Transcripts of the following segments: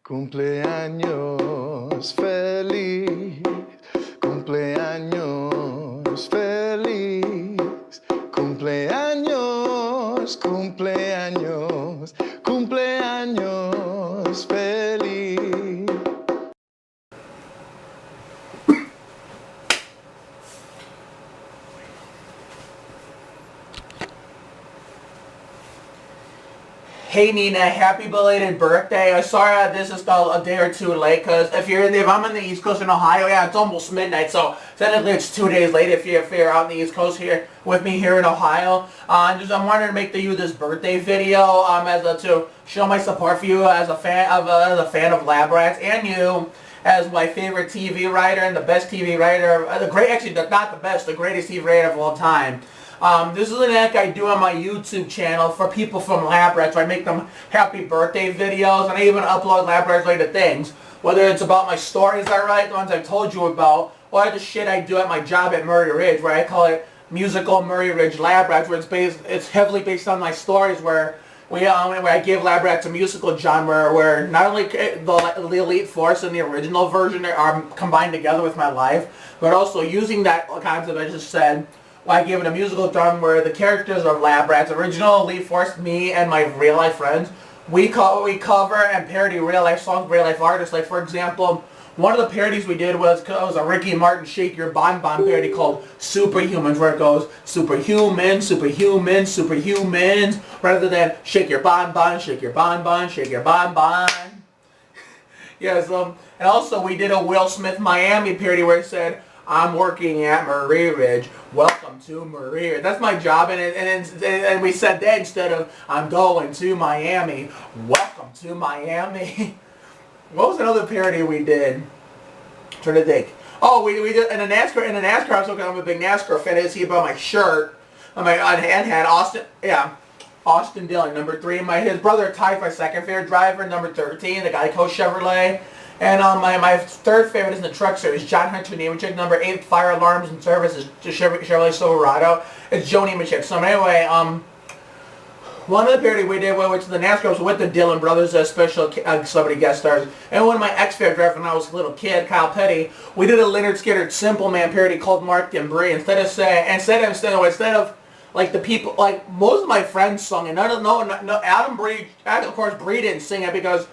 Cumpleaños feliz, cumpleaños feliz, cumpleaños, cumpleaños, cumpleaños feliz. Hey Nina, happy belated birthday. I'm sorry this is a day or two late, because if I'm in the East Coast in Ohio, yeah, it's almost midnight, so technically it's 2 days late if you're out in the East Coast here with me here in Ohio. I'm wanting to make you this birthday video to show my support for you as a fan of Lab Rats, and you as my favorite TV writer and the best TV writer, not the best, the greatest TV writer of all time. This is an act I do on my YouTube channel for people from Lab Rats. I make them happy birthday videos, and I even upload Lab Rats related things. Whether it's about my stories I write, the ones I've told you about, or the shit I do at my job at Murray Ridge, where I call it Musical Murray Ridge Lab Rats, where it's heavily based on my stories, where I give Lab Rats a musical genre, where not only the Elite Force and the original version are combined together with my life, but also using that concept I just said. I give it a musical drum where the characters of Lab Rats, original Elite Force, me and my real life friends, we cover and parody real life songs, real life artists. Like, for example, one of the parodies we did was a Ricky Martin Shake Your Bon Bon parody called Superhumans, where it goes superhuman, superhuman, superhumans, rather than shake your bon bon, shake your bon bon, shake your bon bon. Yes, and also we did a Will Smith Miami parody where it said, I'm working at Murray Ridge. Welcome to Murray Ridge. That's my job, and we said that instead of I'm going to Miami. Welcome to Miami. What was another parody we did? I'm trying to think. Oh, we did in a NASCAR. I'm a big NASCAR fan. You see about my shirt on my hand had Austin. Yeah, Austin Dillon, number 3. His brother Ty's my second favorite driver, number 13. The guy coached Chevrolet. And my third favorite is in the truck series, John Hunter Nemechek, number 8, fire alarms and services, Chevrolet Silverado. It's Joe Nemechek. So anyway, one of the parody we did, which the NASCAR was with the Dillon brothers as special celebrity guest stars, and one of my ex-favorite drivers when I was a little kid, Kyle Petty, we did a Leonard Skinner Simple Man parody called Mark and Bree. Instead of like the people, like most of my friends sung it. No, Adam Bree, of course Bree didn't sing it because.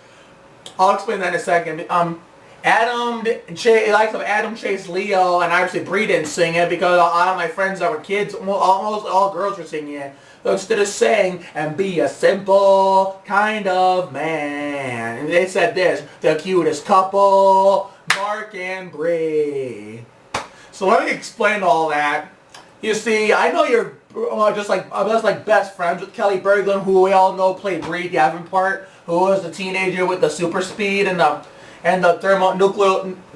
I'll explain that in a second. Adam, Chase, Leo, and obviously Bree didn't sing it because a lot of my friends that were kids, almost all girls were singing it. So instead of saying, and be a simple kind of man, and they said this, the cutest couple, Mark and Bree. So let me explain all that. You see, I know you're just like best friends with Kelly Berglund, who we all know played Bree Davenport, who was the teenager with the super speed and the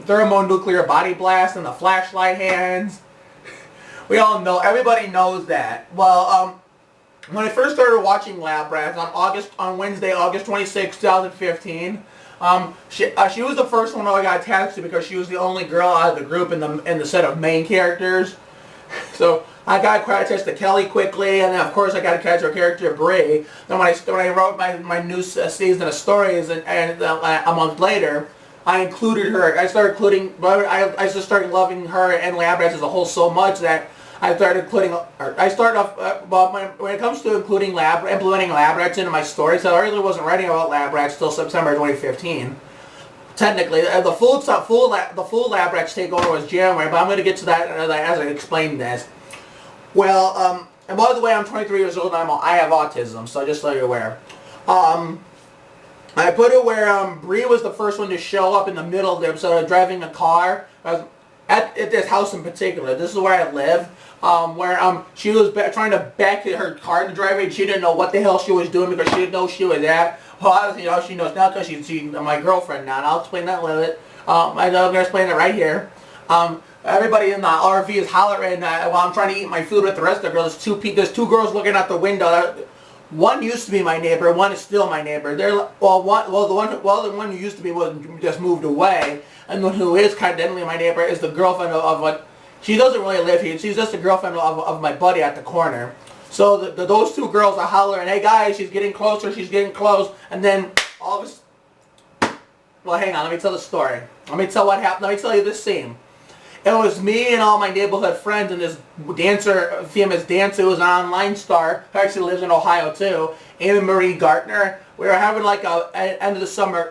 thermonuclear body blast and the flashlight hands. We all know, everybody knows that. Well, when I first started watching Lab Rats on Wednesday, August 26, 2015, she was the first one I got attached to because she was the only girl out of the group in the set of main characters. So I got attached to Kelly quickly, and then of course I got attached to her character Bree. Then when I wrote my new season of stories, and a month later, I included her. I started just started loving her and Lab Rats as a whole so much that I started including. I started off when it comes to implementing Lab Rats into my stories. So I really wasn't writing about Lab Rats till September 2015. Technically, the full Lab Rats takeover was January, but I'm going to get to that as I explain this. Well, and by the way, I'm 23 years old and I have autism, so just so you're aware. I put it where Bree was the first one to show up in the middle of the episode, driving a car. At this house in particular, this is where I live, where she was trying to back her car in the driveway, and she didn't know what the hell she was doing because she didn't know she was at. Well, obviously, she knows now because she's my girlfriend now, and I'll explain that a little bit. I'm going to explain it right here. Everybody in the RV is hollering while I'm trying to eat my food with the rest of the girls. There's two girls looking out the window. One used to be my neighbor. One is still my neighbor. The one who used to be just moved away, and the one who is evidently my neighbor is the girlfriend of what. She doesn't really live here. She's just the girlfriend of my buddy at the corner. So those two girls are hollering, "Hey guys, she's getting closer. She's getting close." And then all of a Well, hang on, let me tell the story. Let me tell what happened. Let me tell you this scene. It was me and all my neighborhood friends and this dancer, famous dancer who's an online star, who actually lives in Ohio too, Amy Marie Gartner. We were having like a end of the summer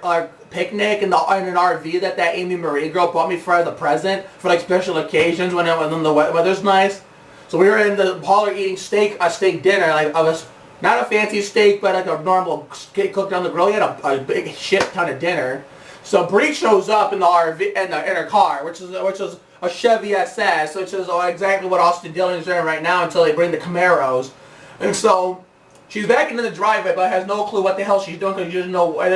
picnic in an RV that Amy Marie girl bought me for the present for like special occasions when the weather's nice. So we were in the parlor eating a steak dinner. Like I was not a fancy steak, but like a normal steak cooked on the grill. We had a big shit ton of dinner. So Bree shows up in the RV in her car, which is a Chevy SS, which is exactly what Austin Dillon is doing right now until they bring the Camaros. And so she's backing in the driveway, but has no clue what the hell she's doing because she doesn't know. I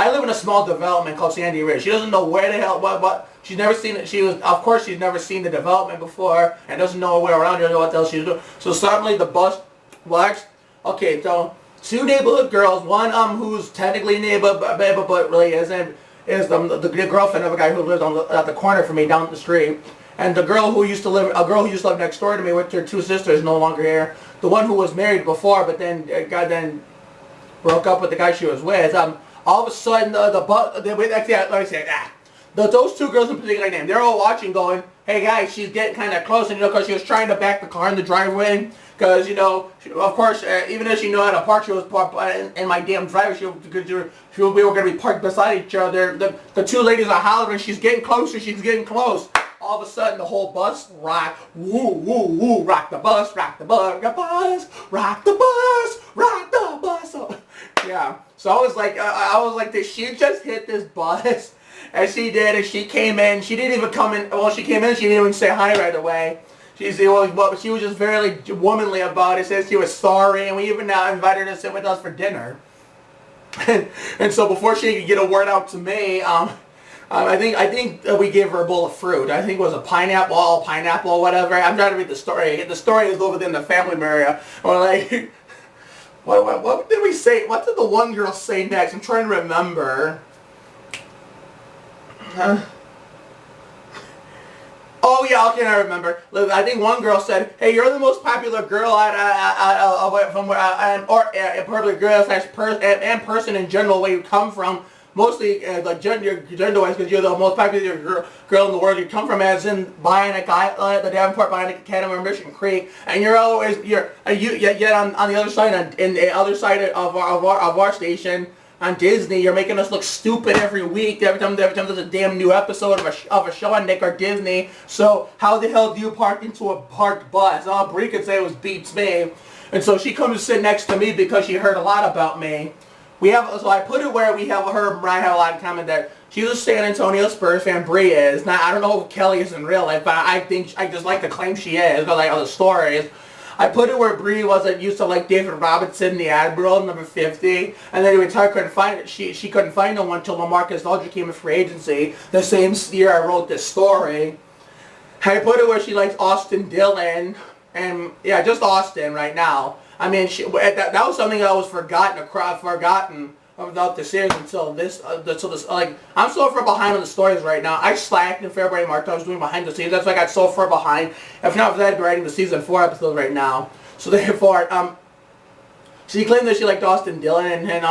live in a small development called Sandy Ridge. She doesn't know where the hell what. She's never seen it. Of course she's never seen the development before and doesn't know where around. Doesn't know what the hell she's doing. So suddenly the bus walks. Okay, so two neighborhood girls. One who's technically a neighbor, but really isn't. Is the girlfriend of a guy who lives at the corner from me down the street, and the girl who used to live next door to me with her two sisters, no longer here. The one who was married before, but then broke up with the guy she was with. All of a sudden those two girls in particular name, they're all watching, going, "Hey guys, she's getting kind of close," and because she was trying to back the car in the driveway. Because, of course, even if she knew how to park, she was parked in my damn driveway. We were going to be parked beside each other. The two ladies are hollering, she's getting closer, she's getting close. All of a sudden, the whole bus rock, woo, woo, woo, rock the bus, rock the bus, rock the bus, rock the bus, rock the bus. So, yeah. So I was like, did she just hit this bus? And she did, and she came in. She didn't even come in. Well, she came in, she didn't even say hi right away. She was just very womanly about it. Said she was sorry, and we even invited her to sit with us for dinner. And so before she could get a word out to me, I think we gave her a bowl of fruit. I think it was a pineapple, or whatever. I'm trying to read the story. The story is within the family area. Or like, what did we say? What did the one girl say next? I'm trying to remember. Oh yeah, okay, I remember. I think one girl said, "Hey, you're the most popular girl popular girl and person in general where you come from. Mostly like gender-wise, because you're the most popular girl in the world. You come from, as in Bionic the Davenport Bionic Academy or Mission Creek, and yet on the other side, in the other side of our station." On Disney, you're making us look stupid every week. Every time there's a damn new episode of a show on Nick or Disney. So how the hell do you park into a parked bus? Brie could say it was beats me. And so she comes to sit next to me because she heard a lot about me. So I put it where we have her and Brian have a lot in common there. She's a San Antonio Spurs fan. Brie is. Now, I don't know who Kelly is in real life, but I just like to claim she is because I know the stories. I put it where Brie wasn't used to like David Robinson, the Admiral, number 50, and then he retired, couldn't find it. She couldn't find no one until LaMarcus Aldridge came in free agency. The same year I wrote this story. I put it where she likes Austin Dillon, and yeah, just Austin right now. I mean, that was something that was forgotten about the series until this. Like, I'm so far behind on the stories right now. I slacked in February, March. I was doing behind the scenes. That's why I got so far behind. If not for that, I'd be writing the season 4 episodes right now. So therefore, she claimed that she liked Austin Dillon, and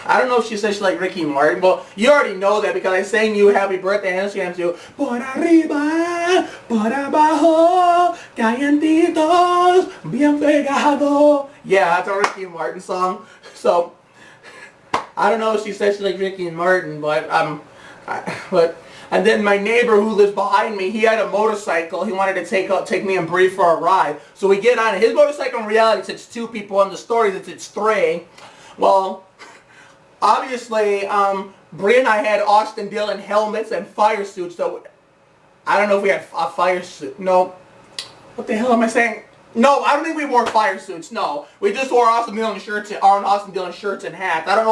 I don't know if she said she liked Ricky Martin. Well, you already know that because I sang you happy birthday and Instagram to Por arriba, por abajo, calientitos, bien pegado. Yeah, that's a Ricky Martin song. So I don't know if she said she liked Ricky Martin, but and then my neighbor who lives behind me, he had a motorcycle. He wanted to take me and Brie for a ride. So we get on his motorcycle. In reality, it's 2 people. On the stories, it's 3. Well, obviously, Brie and I had Austin Dillon helmets and fire suits. So I don't know if we had a fire suit. No. What the hell am I saying? No, I don't think we wore fire suits. No, we just wore Austin Dillon shirts and hats. I don't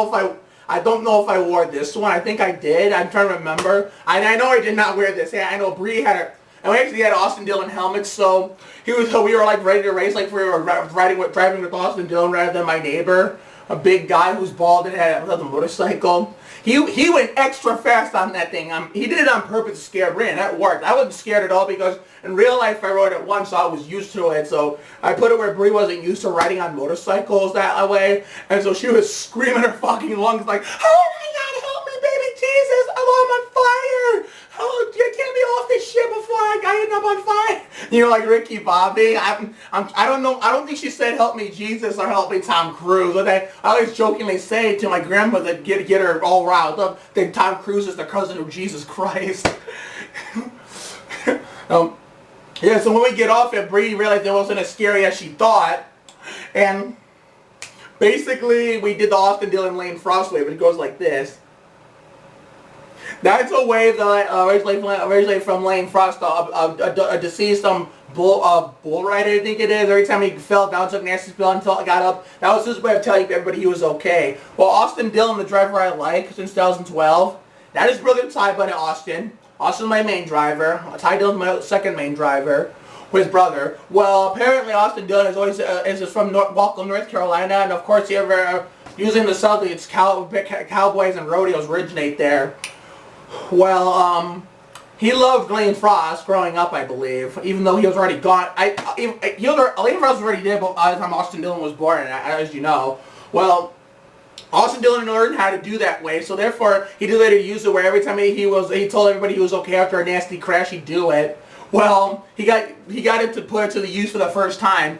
know if I wore this one. I think I did. I'm trying to remember. I know I did not wear this. Yeah, I know Brie had it. And we actually had Austin Dillon helmets, so we were like ready to race, like we were driving with Austin Dillon rather than my neighbor, a big guy who's bald and had a motorcycle. He went extra fast on that thing. He did it on purpose to scare Brie, and that worked. I wasn't scared at all because in real life I rode it once, so I was used to it. So I put it where Brie wasn't used to riding on motorcycles that way, and so she was screaming her fucking lungs like, "Oh my God, help me, fire, I'm on fire. You know, like Ricky Bobby. I don't know. I don't think she said help me Jesus or help me Tom Cruise. But I always jokingly say to my grandmother, get her all riled up, that Tom Cruise is the cousin of Jesus Christ. Yeah, so when we get off it, Brady realized it wasn't as scary as she thought. And basically, we did the Austin Dillon Lane Frost wave. It goes like this. That's a wave that originally from Lane Frost, a deceased bull rider, I think it is. Every time he fell down, took nasty spill until it got up. That was his way of telling everybody he was okay. Well, Austin Dillon, the driver I like since 2012, that is brother Ty Bunny Austin. Austin's my main driver. Ty Dillon's my second main driver. His brother. Well, apparently Austin Dillon is from Waltham, North Carolina, and of course, using the South, it's cowboys and rodeos originate there. Well, he loved Lane Frost growing up, I believe, even though he was already gone. Lane Frost was already dead by the time Austin Dillon was born, as you know. Well, Austin Dillon learned how to do that way, so therefore he decided to use it where every time he told everybody he was okay after a nasty crash, he'd do it. Well, he got it to put it to the use for the first time.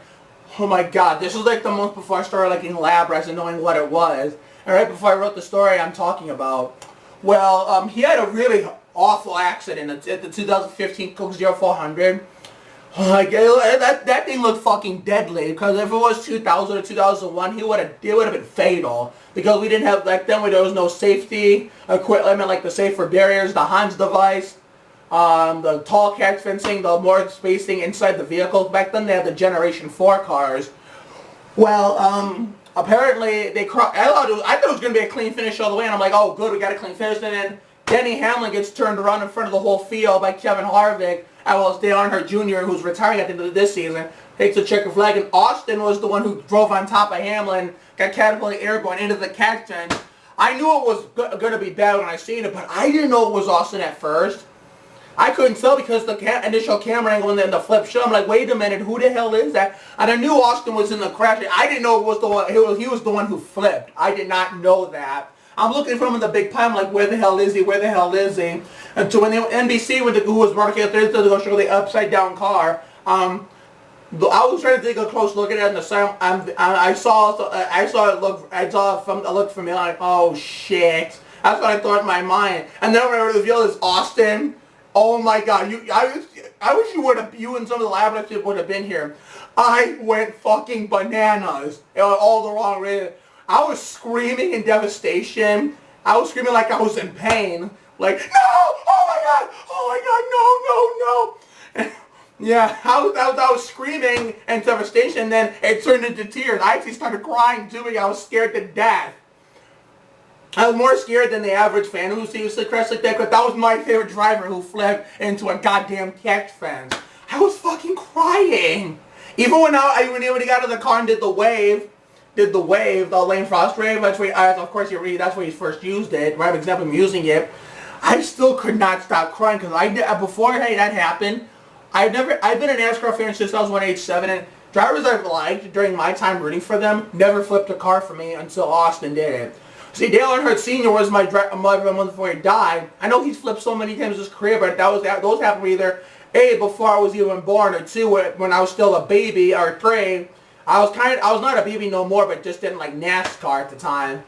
Oh my God, this was like the month before I started liking lab rats and knowing what it was, and right before I wrote the story I'm talking about. Well, he had a really awful accident at the 2015 Coke 0400. Like that thing looked fucking deadly, because if it was 2000 or 2001, it would have been fatal, because we didn't have, back then there was no safety equipment like the safer barriers, the Hans device, the tall catch fencing, the more spacing inside the vehicle. Back then they had the Generation 4 cars. Well, apparently I thought it was going to be a clean finish all the way, and I'm like, oh good, we got a clean finish. And then Denny Hamlin gets turned around in front of the whole field by Kevin Harvick. Well, it's Dale Earnhardt Jr., who's retiring at the end of this season, takes a checker flag, and Austin was the one who drove on top of Hamlin, got catapulted air going into the catch fence. I knew it was going to be bad when I seen it, but I didn't know it was Austin at first. I couldn't tell because the initial camera angle and then the flip show. I'm like, wait a minute, who the hell is that? And I knew Austin was in the crash. I didn't know it was the one. He was the one who flipped. I did not know that. I'm looking for him in the big pile. I'm like, where the hell is he? Where the hell is he? And so when NBC, who was broadcasting to go show the upside down car, I was trying to take a close look at it, and the sun. I saw it looked familiar. I'm like, oh shit. That's what I thought in my mind. And then when I revealed it's Austin. Oh my God! I wish you and some of the lab people would have been here. I went fucking bananas. All the wrong reasons. I was screaming in devastation. I was screaming like I was in pain. Like, no! Oh my God! Oh my God! No! No! No! Yeah, I was screaming in devastation. Then it turned into tears. I actually started crying too. I was scared to death. I was more scared than the average fan who sees the crash like that, because that was my favorite driver who flipped into a goddamn catch fence. I was fucking crying. Even when he got out of the car and did the wave, the Lane Frost wave, that's where, of course, that's where he first used it, right? Example, I'm using it. I still could not stop crying, because before that happened, I've been an NASCAR fan since I was 187, and drivers I've liked during my time rooting for them never flipped a car for me until Austin did it. See, Dale Earnhardt Sr. was my driver a month before he died. I know he's flipped so many times in his career, but those happened either A, before I was even born, or 2, when I was still a baby, or 3, I was not a baby no more, but just didn't like NASCAR at the time.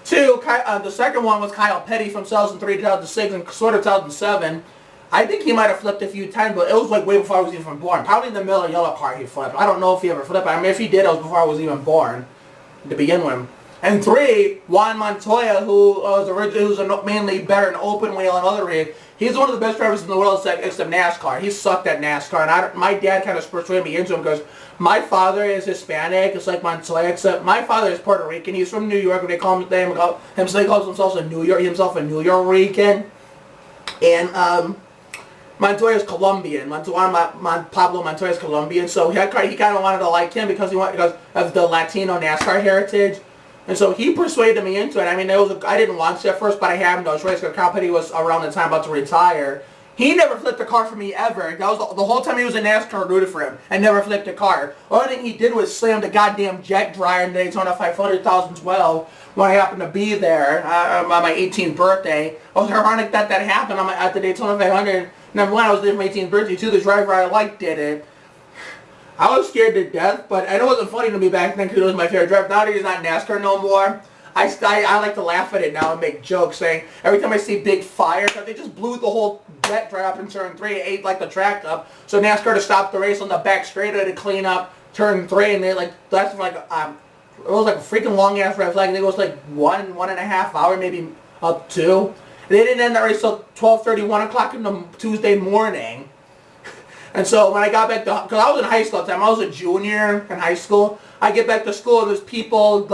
2, the second one was Kyle Petty from 2003 to 2006 and sort of 2007. I think he might have flipped a few times, but it was like way before I was even born. Probably in the Miller Yellow car he flipped. I don't know if he ever flipped. I mean, if he did, it was before I was even born to begin with. And 3, Juan Montoya, who's mainly better in open wheel and other rig. He's one of the best drivers in the world except NASCAR. He sucked at NASCAR, and my dad kind of persuaded me into him because my father is Hispanic. It's like Montoya, except my father is Puerto Rican. He's from New York, and they calls himself a New York-Rican. And Montoya is Colombian. Pablo Montoya is Colombian, so he kind of wanted to like him because of the Latino NASCAR heritage. And so he persuaded me into it. I mean, I didn't want to at first, but I had no choice because Kyle Petty was around the time about to retire. He never flipped a car for me ever. That was the whole time he was in NASCAR, I rooted for him, and never flipped a car. The only thing he did was slam the goddamn jet dryer in Daytona 500 2012 when I happened to be there on my 18th birthday. It was ironic that happened at the Daytona 500 Number one, I was there for my 18th birthday. Two, the driver I liked did it. I was scared to death, but I know it wasn't funny to me back then because it was my favorite driver. Now that he's not NASCAR no more, I like to laugh at it now and make jokes saying every time I see big fire, because they just blew the whole jet dry up in turn 3, it ate like the track up. So NASCAR to stop the race on the back straightaway to clean up turn 3, and they that's like it was like a freaking long ass red flag. I think it was like 1.5 hour, maybe up 2. They didn't end that race till 12:30, 1 o'clock in the Tuesday morning. And so when I got back to, because I was in high school at the time, I was a junior in high school. I get back to school and there's people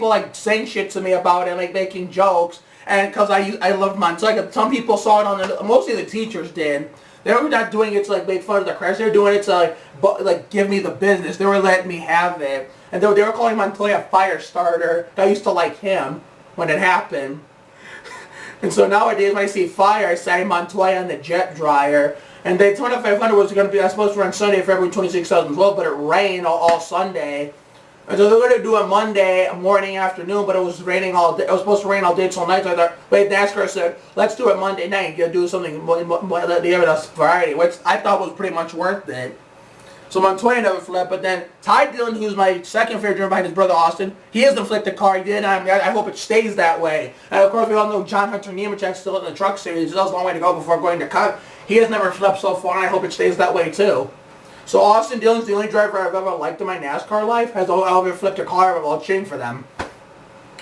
like saying shit to me about it, like making jokes. And because I loved Montoya, some people saw it on the, mostly the teachers did. They were not doing it to like make fun of the crash. They were doing it to like give me the business. They were letting me have it. And they were calling Montoya a fire starter. I used to like him when it happened. And so nowadays when I see fire, I say Montoya on the jet dryer. And the 2500 was going to be, I was supposed to run Sunday, February 26, 2012, but it rained all Sunday. And so they were going to do it Monday morning, afternoon, but it was raining all day. It was supposed to rain all day till night. So I thought, wait, NASCAR said, let's do it Monday night. You do something, give it us variety, which I thought was pretty much worth it. So Montoya never flipped, but then Ty Dillon, who's my second favorite driver behind his brother Austin, he hasn't flipped the car. He did, and I hope it stays that way. And of course, we all know John Hunter Nemechek's still in the truck series. There's a long way to go before going to Cut. He has never flipped so far, and I hope it stays that way too. So Austin Dillon's the only driver I've ever liked in my NASCAR life. Has ever flipped a car while cheering for them.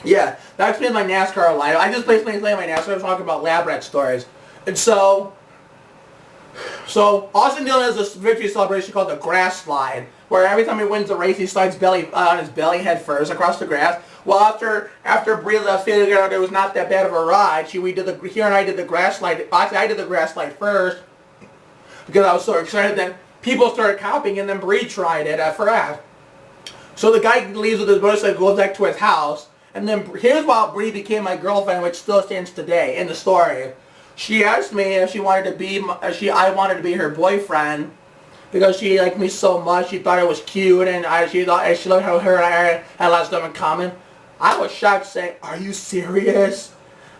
Yeah, that's been my NASCAR life. I just basically playing my NASCAR. I was talking about lab rat stories, and so Austin Dillon has this victory celebration called the grass slide, where every time he wins a race, he slides on his belly head first across the grass. Well, after Brie left, figured out it was not that bad of a ride. He and I did the grass slide. Actually, I did the grass slide first because I was so excited. Then people started copying, and then Brie tried it at first. So the guy leaves with his motorcycle, goes back to his house, and then here's how Brie became my girlfriend, which still stands today in the story. She asked me if she wanted to be, I wanted to be her boyfriend because she liked me so much. She thought it was cute, and she loved how her and I had lots of stuff in common. I was shocked, saying, "Are you serious?"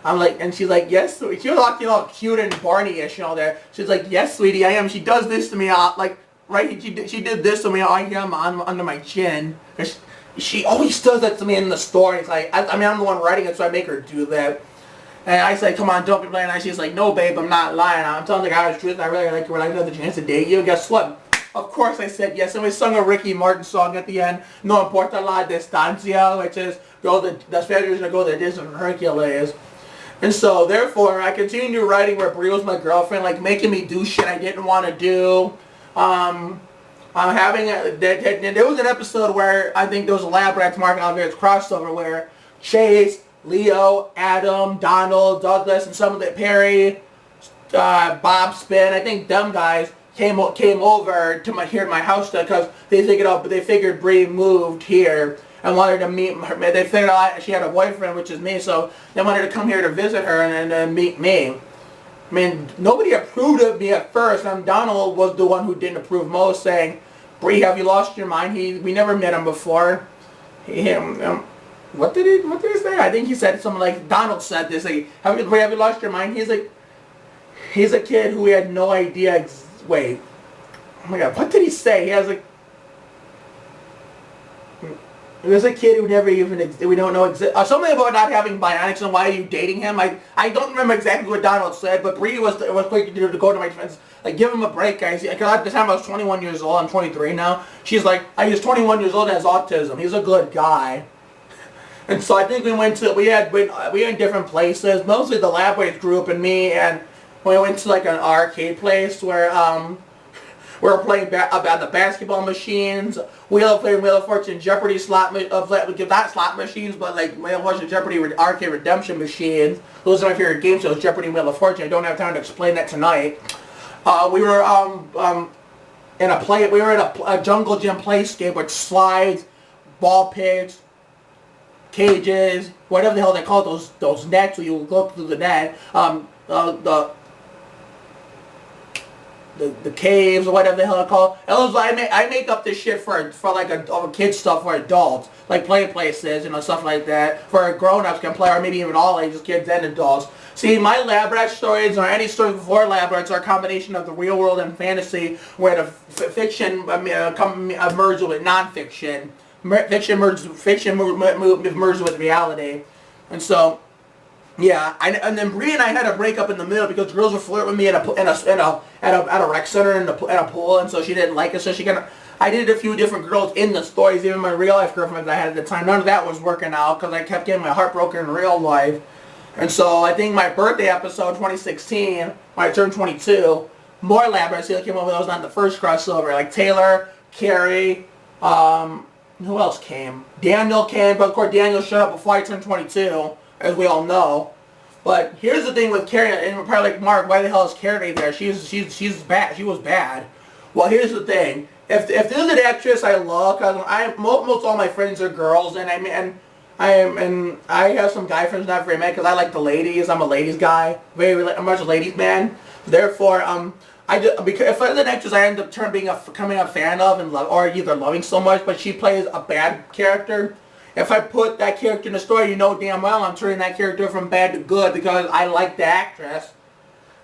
I'm like, and she's like, "Yes, sweetie." She was like, cute and Barney-ish and all that. She's like, "Yes, sweetie, I am." She does this to me, right? She did this to me. I hear him under my chin. She always does that to me in the store. It's like, I'm the one writing it, so I make her do that. And I say, "Come on, don't be lying." And she's like, "No, babe, I'm not lying. I'm telling the guy the truth. I really like you. We're like another chance to date you." And guess what? Of course I said yes. And we sung a Ricky Martin song at the end, "No importa la distancia," which is, the Spaniards are go the distance from Hercules. And so, therefore, I continued writing where Brie was my girlfriend, like making me do shit I didn't want to do. There was an episode where I think there was a Lab Rats Mark Alvarez crossover where Chase, Leo, Adam, Donald, Douglas, and some of the Perry, Bob Spin, I think them guys came over to here at my house because they figured Brie moved here and wanted to meet her. They figured out she had a boyfriend, which is me, so they wanted to come here to visit her and meet me. I mean, nobody approved of me at first, and Donald was the one who didn't approve most, saying, "Brie, have you lost your mind? We never met him before." What did he say? I think he said something like, Donald said this, like, have you lost your mind? He's like, he's a kid who had no idea, wait, oh my god, what did he say? He has like, there's a kid who never even, we don't know, something about not having bionics and why are you dating him? I don't remember exactly what Donald said, but Brie was quick to go to my friends, like, give him a break, guys. Because at the time I was 21 years old, I'm 23 now. She's like, he's 21 years old and has autism. He's a good guy. And so I think we were in different places, mostly the Lab Rats group and me, and we went to like an arcade place where we were playing about the basketball machines. We all played Wheel of Fortune, Jeopardy not slot machines, but like Wheel of Fortune, Jeopardy arcade redemption machines. Those are my favorite game shows, Jeopardy and Wheel of Fortune. I don't have time to explain that tonight. We were in a jungle gym playscape with slides, ball pits, cages, whatever the hell they call those nets where you go through the net, the caves or whatever the hell they're called. I make up this shit for like a kid stuff for adults, like play places and stuff like that, for grown-ups can play, or maybe even all ages, kids and adults. See, my lab rat stories, or any stories before lab rats, are a combination of the real world and fantasy, where the fiction merges with non-fiction. Fiction merges with reality. And so, yeah, and then Bree and I had a breakup in the middle because girls were flirting with me at a rec center in a pool, and so she didn't like it. So I did a few different girls in the stories, even my real life girlfriends I had at the time. None of that was working out because I kept getting my heart broken in real life. And so I think my birthday episode 2016, when I turned 22, more lab rats came over. That was not the first crossover. Like Taylor, Carrie, who else came? Daniel came, but of course Daniel showed up before I turned 22. As we all know. But here's the thing with Carrie, and we're probably like, Mark, why the hell is Carrie there? She's bad. She was bad. Well, here's the thing. If there's an actress I love, because most all my friends are girls, and I have some guy friends, not very many, because I like the ladies. I'm a ladies guy. I'm much a ladies man. Therefore, because if there's an actress I end up becoming a fan of and love, or either loving so much, but she plays a bad character. If I put that character in the story, you know damn well I'm turning that character from bad to good because I like the actress.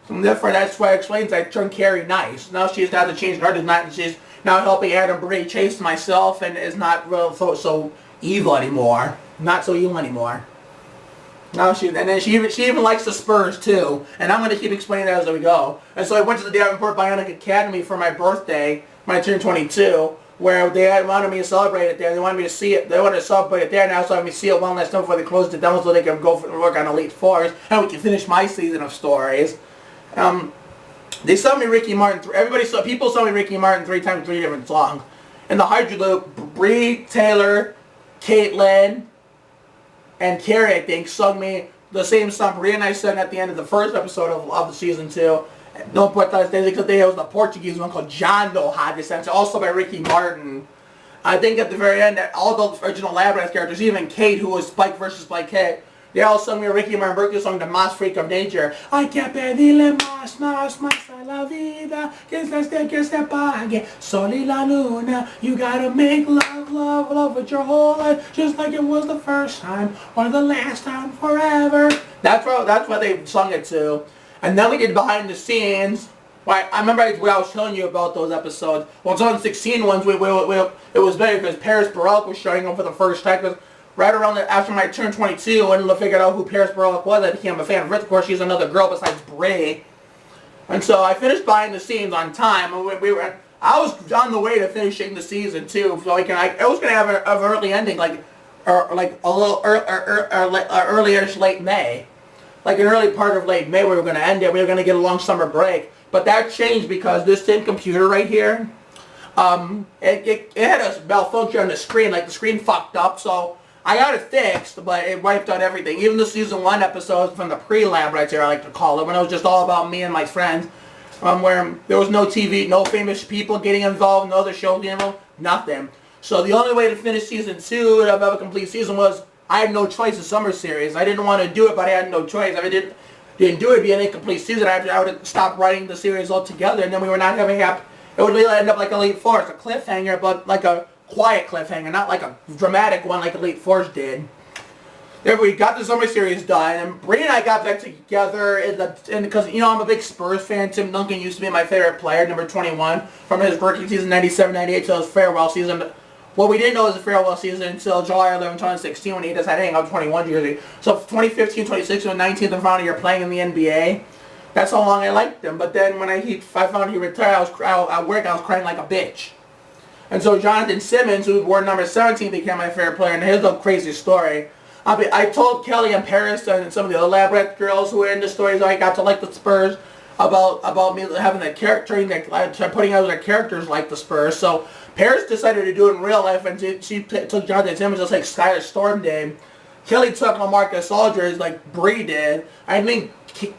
And therefore, that's why it explains I turned Carrie nice. Now she's had to change her. She's now helping Adam Bree chase myself and is not real so evil anymore. Not so evil anymore. Now she even likes the Spurs too. And I'm going to keep explaining that as we go. And so I went to the Davenport Bionic Academy for my birthday when I turned 22. Where they wanted me to celebrate it there. They wanted me to see it. They wanted to celebrate it there now, so I me see it one last time before they closed it down so they can go work on Elite Fours and we can finish my season of stories. They saw me Ricky Martin. People saw me Ricky Martin 3 times, 3 different songs. In the Hydro Loop, Bree, Taylor, Caitlin, and Carrie, I think, sung me the same song Bree and I sang at the end of the first episode of the season 2. Don't put that because there was the Portuguese one called John Do had this answer, also by Ricky Martin. I think at the very end that all the original Lab Rats characters, even Kate, who was Spike versus Spike Kate, they all sung me a Ricky Martin birthday song, The Más Freak of Nature. Hay que pedirle más a la vida, que se pague, sol y la luna. You gotta make love with your whole life, just like it was the first time, or the last time, forever. That's what they sung it to. And then we did behind the scenes. I remember I was telling you about those episodes. Well, 2016 ones, it was better because Paris Baruch was showing up for the first time. Because right around after I turned 22, and I figured out who Paris Baruch was, I became a fan of her. Of course, she's another girl besides Bray. And so I finished behind the scenes on time. And I was on the way to finishing the season too. So I was going to have an early ending, like a little early-ish late May. Like an early part of late May, we were going to end it. We were going to get a long summer break. But that changed because this same computer right here, it had a malfunction on the screen. Like the screen fucked up. So I got it fixed, but it wiped out everything. Even the season 1 episodes from the pre-lab right there, I like to call it, when it was just all about me and my friends. Where there was no TV, no famous people getting involved, no other shows getting involved, nothing. So the only way to finish season 2 of a complete season was I had no choice in summer series. I didn't want to do it, but I had no choice. If I didn't do it, it'd be an incomplete season. I would stop writing the series altogether, and then we were not having happy. It would really end up like Elite Four, a cliffhanger, but like a quiet cliffhanger, not like a dramatic one like Elite Fours did. There we got the summer series done, and Bree and I got back together because I'm a big Spurs fan. Tim Duncan used to be my favorite player, number 21, from his rookie season 97-98 to his farewell season. What we didn't know was the farewell season until July 11, 2016 when he decided to hang out 21 jersey. So 2015, 2016, 19th and final year playing in the NBA. That's how long I liked him. But then when I found he retired, I was crying like a bitch. And so Jonathan Simmons, who wore number 17, became my favorite player. And here's the crazy story. I told Kelly and Paris and some of the other Lab Rat girls who were in the stories I got to like the Spurs about me having a character, putting out their characters like the Spurs. So Paris decided to do it in real life, and she took Jonathan Simmons just like Skylar Storm did. Kelly took LaMarcus Aldridge like Bree did. I think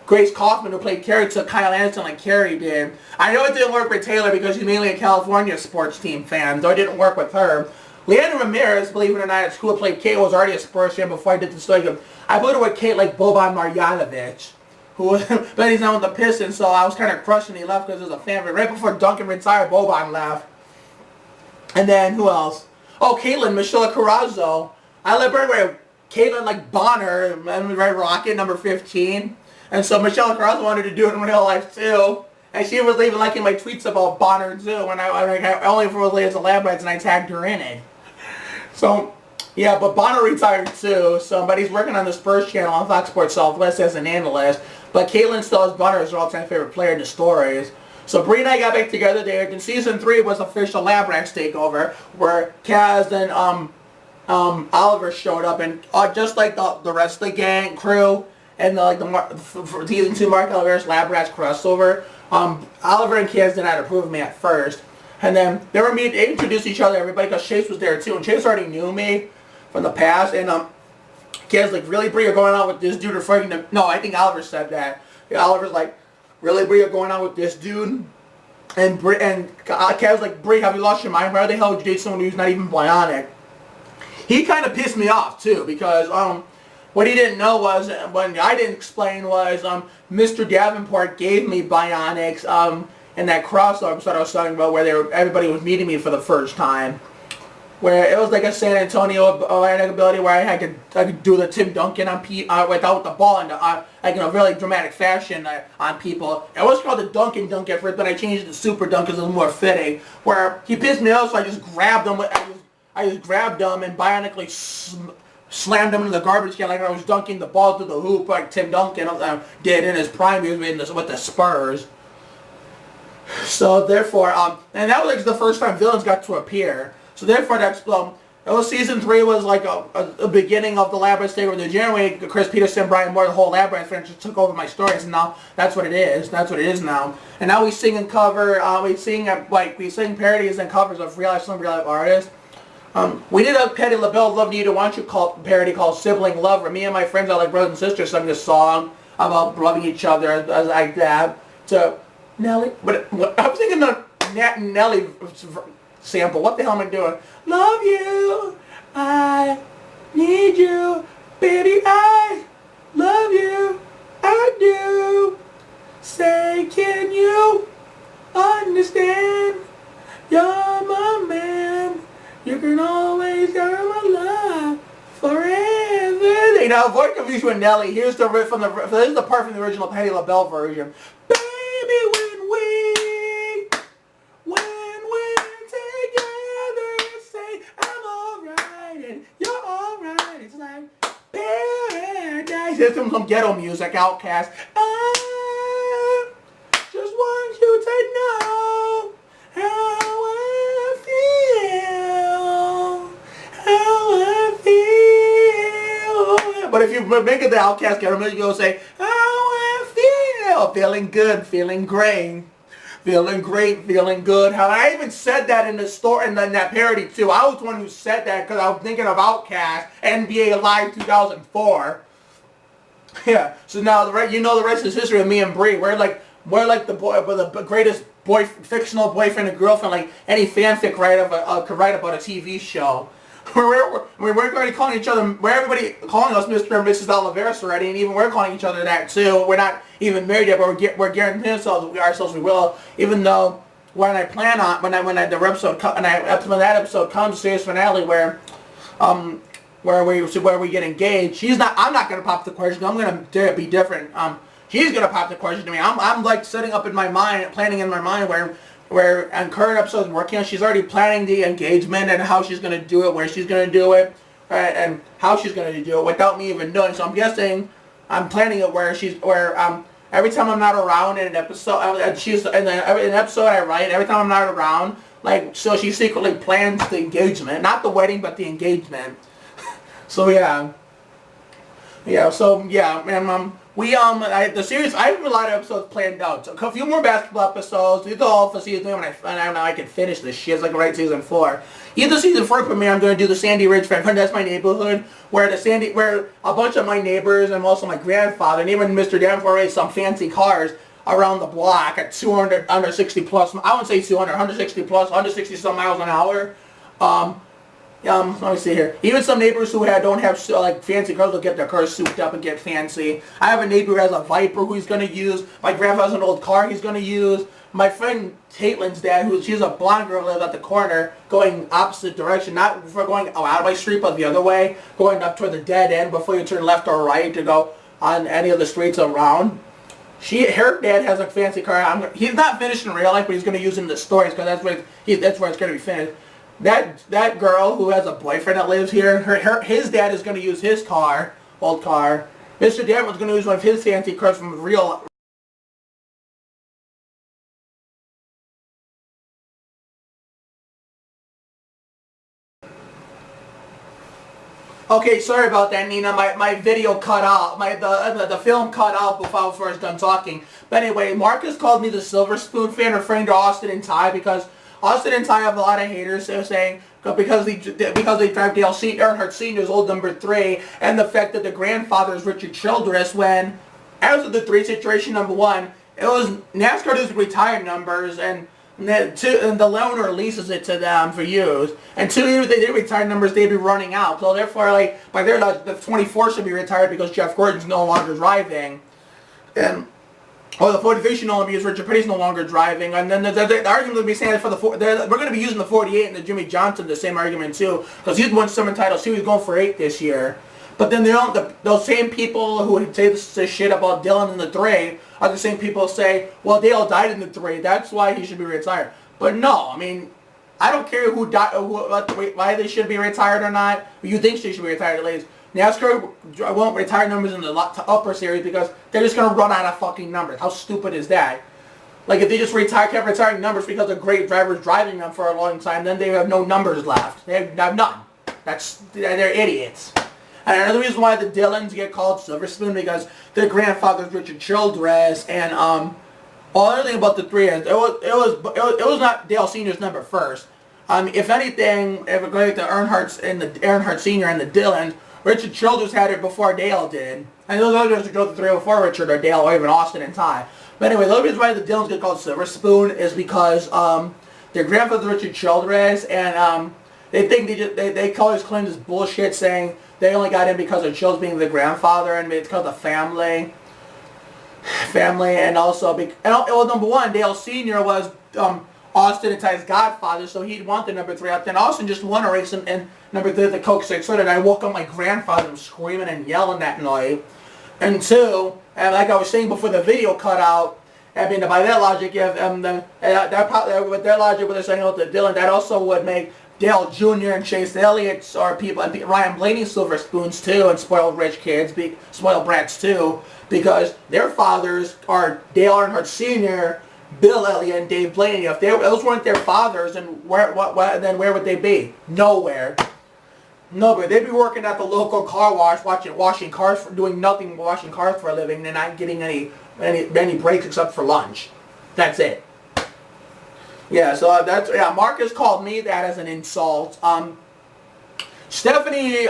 Grace Kaufman, who played Carrie, took Kyle Anderson like Carrie did. I know it didn't work with Taylor because she's mainly a California sports team fan, though it didn't work with her. Leandra Ramirez, believe it or not, at school played Kate, was already a Spurs fan before I did the story. I put her with Kate like Boban Marjanovic, but he's now with the Pistons, so I was kind of crushed when he left because he was a fan. But right before Duncan retired, Boban left. And then, who else? Oh, Caitlin, Michelle Carrazzo. I let her wear Caitlin like Bonner, right, Rocket, number 15. And so Michelle Cross wanted to do it in real life too. And she was even liking my tweets about Bonner too. When I only was late as a lab rats and I tagged her in it. So, yeah, but Bonner retired too. So, but he's working on the Spurs channel on Fox Sports Southwest as an analyst. But Caitlyn still has Bonner as her all-time favorite player in the stories. So Bree and I got back together there. And season 3 was official Lab Rats takeover, where Kaz and Oliver showed up, and just like the rest of the gang crew and for season 2 Mark Oliver's Lab Rats crossover. Oliver and Kaz did not approve of me at first. And then they introduced each other, everybody, because Chase was there too. And Chase already knew me from the past. And Kaz like, really, Bree, you're going out with this dude referring to... No, I think Oliver said that. Yeah, Oliver's like, really, Bree, you're going out with this dude? And Kaz was like, Bree, have you lost your mind? Why the hell would you date someone who's not even bionic? He kind of pissed me off too, because what he didn't know was, when I didn't explain was, Mr. Davenport gave me bionics in that crossover episode I was talking about, where everybody was meeting me for the first time, where it was like a San Antonio ability where I could do the Tim Duncan on without the ball, and like in a really dramatic fashion on people. It was called the Duncan Dunk at first, but I changed it to Super Dunk because it was more fitting. Where he pissed me off, so I just grabbed him. I just grabbed him and bionically slammed him into the garbage can like I was dunking the ball through the hoop like Tim Duncan did in his prime years with the Spurs. So therefore, and that was like the first time villains got to appear. So therefore, that's it was season 3 was like a beginning of the Lab Rats takeover. The January, Chris Peterson, Brian Moore, the whole Lab Rats franchise took over my stories, and now that's what it is. That's what it is now. And now we sing and cover. We sing parodies and covers of some real life artists. We did a Patti LaBelle Love You to Want You parody called Sibling Love, where me and my friends are like brothers and sisters sang this song about loving each other as like that. To Nelly, but I was thinking the Nat and Nelly sample. What the hell am I doing? Love you, I need you, baby, I love you, I do. Say, can you understand? You're my man. You can always go my love forever. You know, avoid confusion with Nelly. Here's the riff this is the part from the original Patti LaBelle version. Baby, when we're together, say I'm alright and you're alright. It's like paradise. There's some ghetto music, Outcast. I just want you to know how I feel. But if you make it the Outcast ghetto music, you'll say, how I feel. Feeling good, feeling great. Feeling great, feeling good. How I even said that in the story, in that parody too. I was the one who said that because I was thinking of Outkast, NBA Live 2004. Yeah. So now the rest is history of me and Bree. We're like the greatest fictional boyfriend and girlfriend like any fanfic writer could write about a TV show. We're already calling each other, we're everybody calling us Mr. and Mrs. Oliveris already, and even we're calling each other that too. We're not even married yet, but we're guaranteeing ourselves we will, even though when that episode comes, series finale, where we get engaged, I'm not gonna pop the question. I'm gonna be different. She's gonna pop the question to me. I'm like setting up in my mind, planning in my mind where on current episodes working on, she's already planning the engagement and how she's going to do it, where she's going to do it, right, and how she's going to do it without me even knowing. So I'm guessing I'm planning it where every time I'm not around in an episode, in an episode I write, every time I'm not around, like, so she secretly plans the engagement, not the wedding, but the engagement. So yeah. Yeah, so yeah, and the series, I have a lot of episodes planned out. So a few more basketball episodes. These are all for season 3 when I can finish this shit. It's like right season 4. Either season 4 premiere, I'm going to do the Sandy Ridge Friend. That's my neighborhood, where a bunch of my neighbors and also my grandfather and even Mr. Danforth raced some fancy cars around the block at 200, under 60 plus. I wouldn't say 200, 160 plus, 160 some miles an hour. Let me see here. Even some neighbors who don't have like fancy cars will get their cars souped up and get fancy. I have a neighbor who has a Viper who he's going to use. My grandpa has an old car he's going to use. My friend Caitlin's dad, she's a blonde girl who lives at the corner, going opposite direction, not for going out of my street, but the other way, going up toward the dead end before you turn left or right to go on any of the streets around. Her dad has a fancy car. He's not finished in real life, but he's going to use it in the stories because that's where it's going to be finished. That girl who has a boyfriend that lives here, his dad is going to use his car, old car. Mr. Danville's going to use one of his fancy cars from real. Okay, sorry about that, Nina. My video cut out. The film cut out before I was done talking. But anyway, Marcus called me the Silver Spoon fan, referring to Austin and Ty, because Austin and Ty have a lot of haters. They're saying because they drive Dale Earnhardt Sr.'s old number 3, and the fact that the grandfather is Richard Childress. When as of the 3 situation, number 1, it was NASCAR does retired numbers, and the owner leases it to them for use. And 2, if they did retire numbers, they'd be running out. So therefore, like, by their logic, the 24 should be retired because Jeff Gordon's no longer driving. And the 43 should no longer be used. Richard Petty's no longer driving. And then the argument would be saying for we're going to be using the 48 and the Jimmy Johnson, the same argument too, because he's won 7 titles too. He's going for 8 this year. But then those same people who would say this shit about Dylan in the 3 are the same people who say, well, Dale died in the 3, that's why he should be retired. But no, I mean, I don't care who died, why they should be retired or not. You think they should be retired at least. NASCAR won't retire numbers in the upper series because they're just going to run out of fucking numbers. How stupid is that? Like, if they just kept retiring numbers because of great drivers driving them for a long time, then they have no numbers left. They have none. They're idiots. And another reason why the Dylans get called Silver Spoon because their grandfather's Richard Childress, and other thing about the 3 is it was not Dale Sr.'s number first. If anything, if we're going to Earnhardt Sr. and the Dylans, Richard Childress had it before Dale did. And those others who drove the 3 before Richard or Dale or even Austin and Ty. But anyway, the only reason why the Dylans get called Silver Spoon is because their grandfather's Richard Childress, and they think they call his claim this bullshit, saying they only got in because of Childress being the grandfather, and it's because of the family, and also number 1, Dale Sr. was Austin and Ty's godfather, so he'd want the number 3 out there. And Austin just won a race in number 3 at the Coke 600, and I woke up my grandfather and screaming and yelling that night. And 2, and like I was saying before the video cut out, I mean, by that logic, with their logic, what they're saying about the Dylan, that also would make Dale Jr. and Chase Elliott are people, and Ryan Blaney Silver Spoons too, and spoiled rich kids, spoiled brats too, because their fathers are Dale Earnhardt Sr., Bill Elliott, and Dave Blaney. If those weren't their fathers, then where would they be? Nowhere. Nowhere. They'd be working at the local car wash, washing cars, doing nothing but washing cars for a living, and not getting any breaks except for lunch. That's it. Yeah, so Marcus called me that as an insult. Stephanie is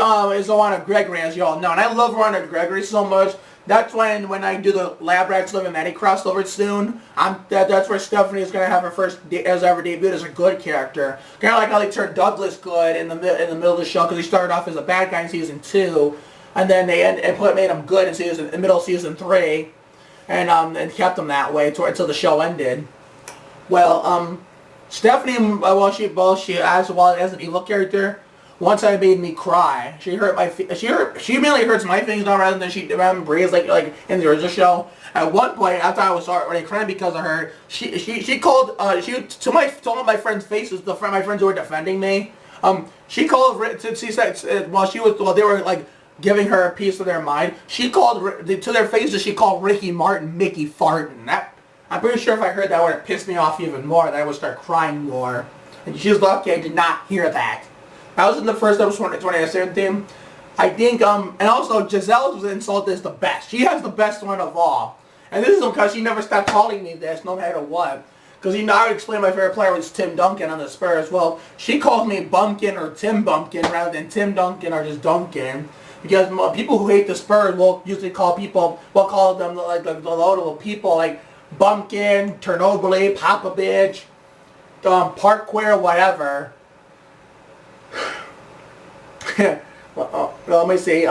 Alana Gregory, as you all know, and I love Alana Gregory so much. That's when I do the Lab Rats Livin' Maddie crossover soon. That's where Stephanie is gonna have her first ever debut as a good character. Kind of like how they turned Douglas good in the middle of the show, because he started off as a bad guy in season 2, and then they made him good in middle of season 3, and kept him that way until the show ended. Well, Stephanie, she as well as an evil character, one time made me cry. She mainly hurts my feelings now rather than Bree's like in the original show. At one point, after I was already crying because of her, she called to all of my friends' faces, my friends who were defending me. She said while they were like giving her a piece of their mind, she called to their faces. She called Ricky Martin Mickey Fartin. I'm pretty sure if I heard that would have pissed me off even more, and I would start crying more. And she's lucky I did not hear that. I was in the first episode of 2017. I think, and also Giselle's insult is the best. She has the best one of all. And this is because she never stopped calling me this, no matter what. Because I would explain my favorite player was Tim Duncan on the Spurs. Well, she calls me Bumpkin or Tim Bumpkin rather than Tim Duncan or just Duncan. Because people who hate the Spurs will usually call them like the low-level people like Bumpkin, Ternobili, Popovich, Parkquare, whatever. Well, let me see.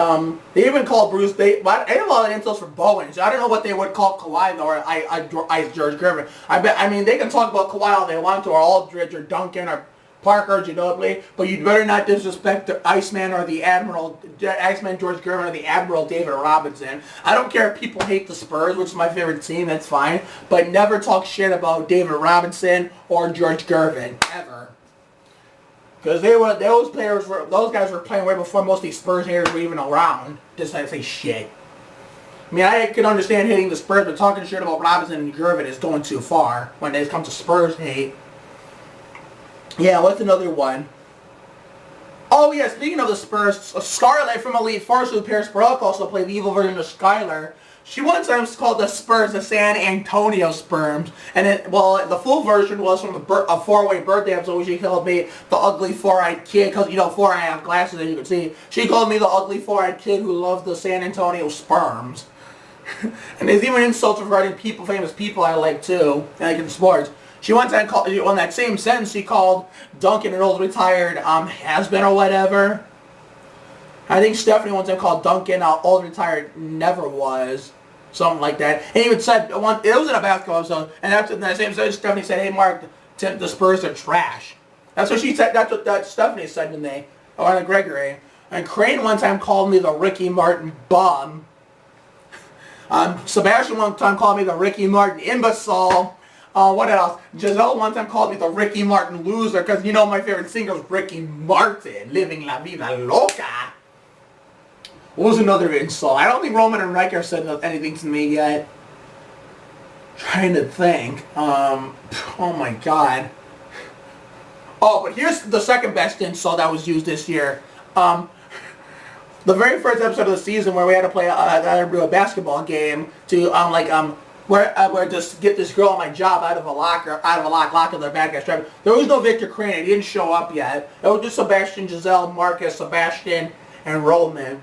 They even called Bruce. They have a lot of insults for Bowen. So I don't know what they would call Kawhi though, or I George Griffin. I mean, they can talk about Kawhi all they want to, or Aldridge, or Duncan, or Parker, Ginobili, but you'd better not disrespect the Iceman or the Admiral, Iceman George Gervin or the Admiral David Robinson. I don't care if people hate the Spurs, which is my favorite team, that's fine, but never talk shit about David Robinson or George Gervin, ever. Because those guys were playing way before most of these Spurs haters were even around. Just to say shit. I mean, I can understand hating the Spurs, but talking shit about Robinson and Gervin is going too far when it comes to Spurs hate. Yeah, what's another one? Oh yeah, speaking of the Spurs, Scarlett from Elite Force, who Paris Baruch also played the evil version of Skylar. She one time called the Spurs the San Antonio Sperms, and the full version was from a four-way birthday episode where she called me the ugly four-eyed kid, because, you know, four-eyed have glasses, as you can see. She called me the ugly four-eyed kid who loved the San Antonio Sperms. And there's even insults regarding famous people I like too, like in sports. She one time called, on that same sentence, she called Duncan an old retired has-been or whatever. I think Stephanie one time called Duncan an old retired never was. Something like that. And even said, it was in a basketball episode, and after that same sentence, Stephanie said, hey Mark, the Spurs are trash. That's what she said, that's what Stephanie said to me, or Gregory. And Crane one time called me the Ricky Martin bum. Sebastian one time called me the Ricky Martin imbecile. What else? Giselle one time called me the Ricky Martin loser, because you know my favorite singer is Ricky Martin, Livin la Vida Loca. What was another insult? I don't think Roman and Riker said anything to me yet. Trying to think. Oh my god. Oh, but here's the second best insult that was used this year. The very first episode of the season where we had to play a basketball game to where just get this girl on my job out of a locker the bad guy strapped. There was no Victor Crane. He didn't show up yet. It was just Sebastian, Giselle, Marcus, Sebastian, and Roman.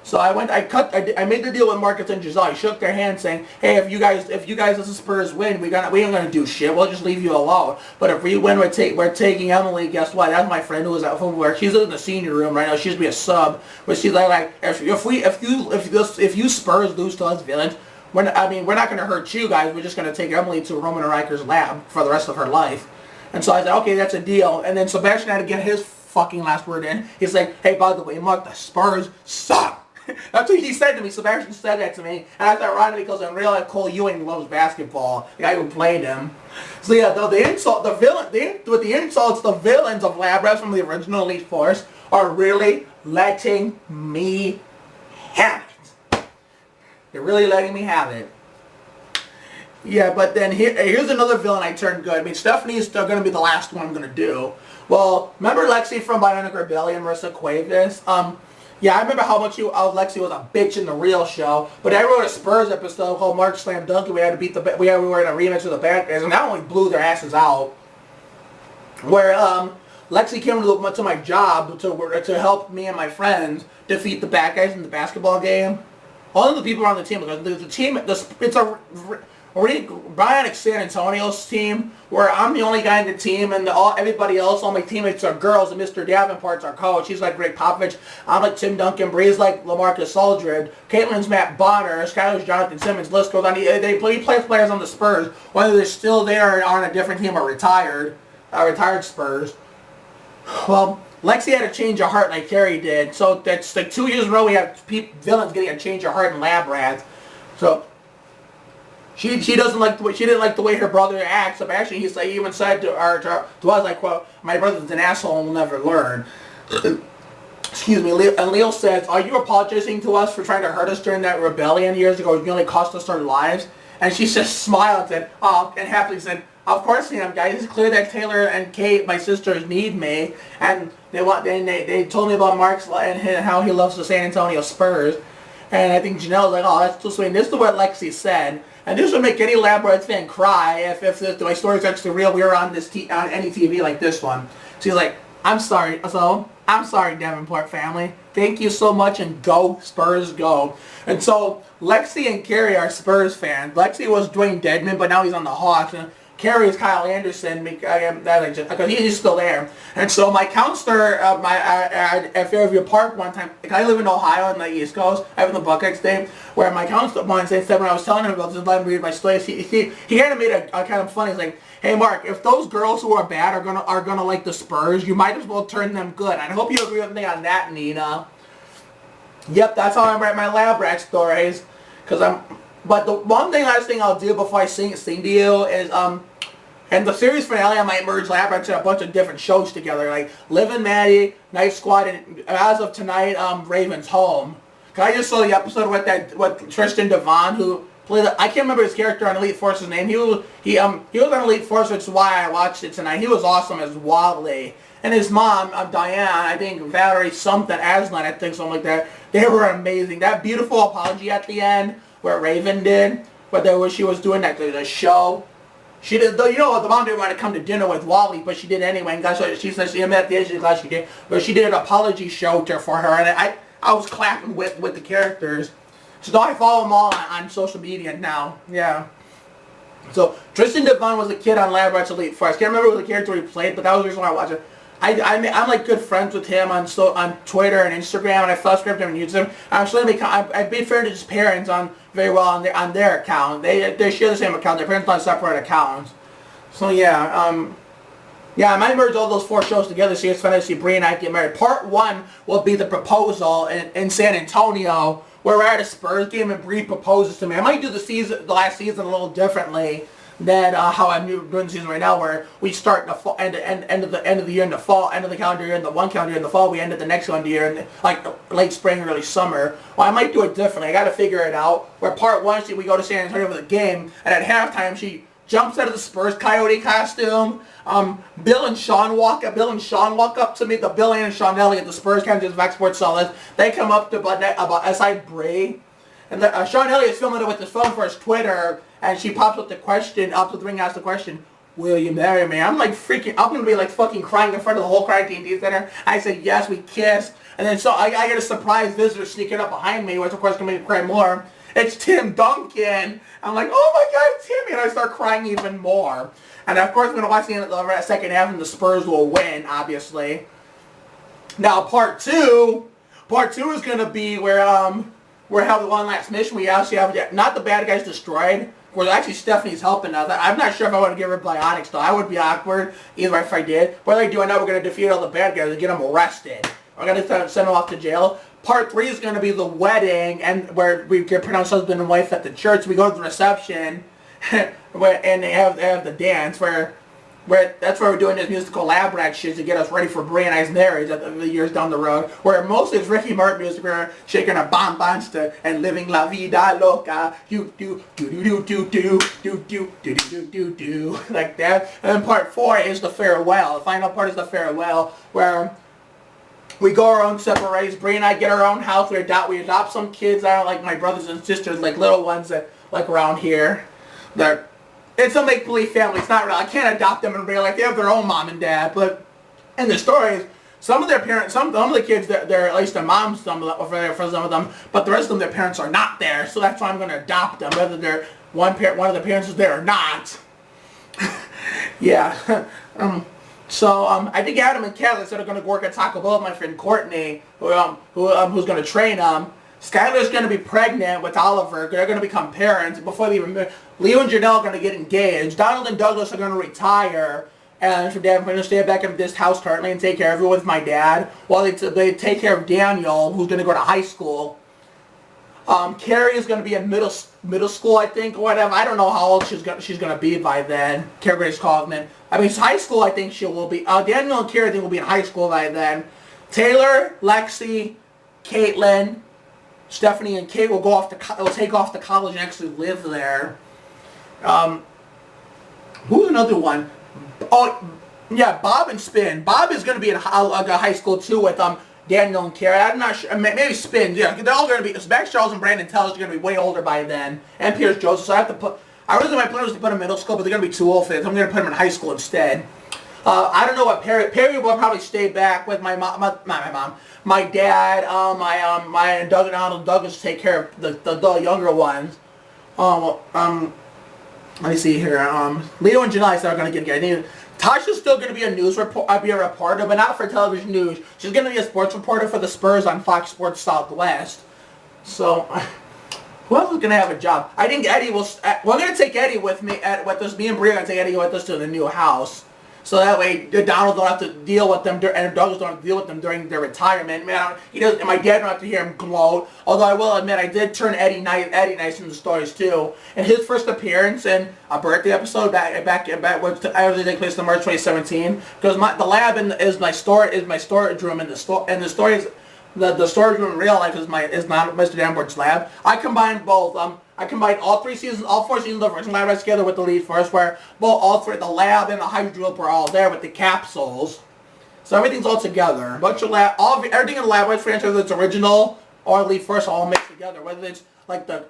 So I made the deal with Marcus and Giselle. I shook their hands saying, hey, if you guys as the Spurs win, we ain't gonna do shit. We'll just leave you alone. But if we win, we're taking Emily. Guess what? That's my friend who was at home where she's in the senior room right now. She's be a sub. But she's like if you Spurs lose to us villains, we're not gonna hurt you guys. We're just gonna take Emily to Roman and Riker's lab for the rest of her life. And so I said, okay, that's a deal. And then Sebastian had to get his fucking last word in. He's like, hey, by the way, Mark, the Spurs suck. That's what he said to me. Sebastian said that to me, and I thought ironically because in real life Cole Ewing loves basketball, the guy who played him. So yeah, the insults, the villains of Lab Rats from the original Elite Force are really letting me have it. They're really letting me have it. Yeah, but then here's another villain I turned good. I mean, Stephanie is still going to be the last one I'm going to do. Well, remember Lexi from Bionic Rebellion, Marissa Cuevas? Yeah, I remember how much Lexi was a bitch in the real show. But I wrote a Spurs episode called March Slam Dunk, and we had to we were in a rematch with the bad guys, and that only blew their asses out. Where Lexi came to my job to help me and my friends defeat the bad guys in the basketball game. All of the people on the team, because the team, it's a Bionic San Antonio's team, where I'm the only guy in the team, and everybody else, all my teammates are girls, and Mr. Davenport's our coach. He's like Greg Popovich. I'm like Tim Duncan. Bree's like LaMarcus Aldridge. Caitlin's Matt Bonner. Skylar's Jonathan Simmons. List goes on. They play players on the Spurs, whether they're still there or on a different team or retired Spurs. Well, Lexi had a change of heart like Carrie did. So that's like 2 years in a row we have villains getting a change of heart in Lab Rats. So she didn't like the way her brother acts. Actually, he even said to us like, "Well, my brother's an asshole and will never learn." Excuse me. And Leo says, "Are you apologizing to us for trying to hurt us during that rebellion years ago? You only cost us our lives." And she just smiled and said, "Oh," and happily said, "Of course I am, guys. It's clear that Taylor and Kate, my sisters, need me, and they told me about Mark's and how he loves the San Antonio Spurs." And I think Janelle was like, "Oh, that's too sweet." And this is what Lexi said. And this would make any Lab Rats fan cry if my story's actually real. We were on on any TV like this one. She's like, I'm sorry, Davenport family. Thank you so much, and go Spurs, go. And so Lexi and Carrie are Spurs fans. Lexi was Dwayne Dedman, but now he's on the Hawks. And Carrie is Kyle Anderson because he's still there. And so my counselor, at Fairview Park one time, like I live in Ohio on the East Coast. I live in the Buckeye State, where my counselor one day said when I was telling him about this, let him read my stories. He kind of made a kind of funny. He's like, hey Mark, if those girls who are bad are gonna like the Spurs, you might as well turn them good. I hope you agree with me on that, Nina. Yep, that's how I write my lab rat stories. But the one last thing I'll do before I sing to you is and the series finale I might merge lab rats and a bunch of different shows together, like Livin' Maddie, Night Squad, and as of tonight, Raven's Home. Cause I just saw the episode with Tristan Devon, who played. I can't remember his character on Elite Force's name. He was on Elite Force, which is why I watched it tonight. He was awesome as Wally. And his mom, Diane, I think Valerie something, Aslan, I think something like that. They were amazing. That beautiful apology at the end, where Raven did, where she was doing that the show. She did, the mom didn't want to come to dinner with Wally, but she did anyway. And guys, she said she met at the end of the class she did, but she did an apology show for her, and I was clapping with the characters. So I follow them all on social media now. Yeah. So Tristan Devon was a kid on Lab Rats Elite Force. I can't remember what the character he played, but that was the reason why I watched it. I'm like good friends with him on Twitter and Instagram, and I subscribed him on YouTube. I've been friends with his parents very well on their account. They share the same account. Their parents on separate accounts. So yeah, yeah, I might merge all those 4 shows together. So it's fun to see Brie and I get married. Part 1 will be the proposal in San Antonio, where we're at a Spurs game and Brie proposes to me. I might do the last season a little differently than how I'm doing the season right now, where we start in the fall, end of the year in the fall, end of the calendar year in the one calendar year in the fall, we end at the next calendar year in like late spring, early summer. Well, I might do it differently. I got to figure it out. Where part 1, we go to San Antonio for the game, and at halftime she jumps out of the Spurs Coyote costume. Bill and Sean walk up to me. The Bill and Sean Elliott, the Spurs candidates of Sports Solid. They come up to about aside Brie. And Sean Elliott's filming it with his phone for his Twitter, and she pops up the question, up to the ring, asks the question, will you marry me? I'm like I'm going to be like fucking crying in front of the whole Crying T&T Center. I said, yes, we kissed. And then so I get a surprise visitor sneaking up behind me, which of course is going to make me cry more. It's Tim Duncan. I'm like, oh my God, it's Timmy. And I start crying even more. And of course, I'm going to watch the second half, and the Spurs will win, obviously. Now, part two is going to be where we have the one last mission. We actually have, not the bad guys destroyed. Well, actually, Stephanie's helping us. I'm not sure if I want to give her bionics, though. I would be awkward, either if I did. What I do, I know we're going to defeat all the bad guys and get them arrested. We're going to send them off to jail. Part 3 is going to be the wedding, and where we get pronounced husband and wife at the church. We go to the reception, and they have the dance, where that's where we're doing this musical lab rat shit to get us ready for Brie and I's marriage at the years down the road. Where mostly it's Ricky Martin music, where shaking our bonbons to and living la vida loca, you do like that. And then part 4 is the farewell. The final part is the farewell, where we go our own separate ways. Brie and I get our own house. We adopt some kids. I don't like my brothers and sisters, like little ones that like around here. It's a make-believe family. It's not real. I can't adopt them in real life. They have their own mom and dad. But in the stories, some of their parents, some of the kids, they're at least their moms, for some of them. But the rest of them, their parents are not there. So that's why I'm going to adopt them, whether they're one of the parents is there or not. Yeah. I think Adam and Kelly said are going to work at Taco Bell with my friend Courtney, who's going to train them. Skylar's going to be pregnant with Oliver. They're going to become parents before they even marry. Leo and Janelle are going to get engaged. Donald and Douglas are going to retire. And for Dad, I'm going to stay back in this house currently and take care of it with my dad, while they take care of Daniel, who's going to go to high school. Carrie is going to be in middle school, I think, or whatever. I don't know how old she's going to be by then. Carrie Grace Kaufman. I mean, it's high school, I think she will be. Daniel and Carrie, I think, will be in high school by then. Taylor, Lexi, Caitlin, Stephanie, and Kate will take off to college and actually live there. Who's another one? Oh, yeah, Bob and Spin. Bob is going to be in high school too with Daniel and Carrie. I'm not sure. Maybe Spin. Yeah, they're all going to be. Max Charles and Brandon Tellers are going to be way older by then, and Pierce Joseph. So I have to put. Originally, my plan was to put them in middle school, but they're going to be too old for this. I'm going to put them in high school instead. I don't know what Perry will probably stay back with my mom, my dad, my Doug and Donald Douglas take care of the younger ones. Let me see here. Leo and Janelle are going to get engaged. Tasha's still going to be a news report, be a reporter, but not for television news. She's going to be a sports reporter for the Spurs on Fox Sports Southwest. So, who else is going to have a job? I think Eddie will. We're going to take Eddie with me. With us, me and Bria are going to take Eddie with us to the new house. So that way, Donald don't have to deal with them, and Douglas don't have to deal with them during their retirement. Man, he doesn't. And my dad don't have to hear him gloat. Although I will admit, I did turn Eddie nice in the stories too. And his first appearance in a birthday episode back which I was taking place in March 2017. Because the lab is my storage room, and the stories. The storage room in real life is not Mr. Danforth's lab. I combined both. I combined all 4 seasons of Virgin Lab Rats together with the lead force, where both all three, the lab and the hydrogel are all there with the capsules. So everything's all together. A bunch of everything in the Lab Rats franchise that's original or lead force all mixed together. Whether it's like the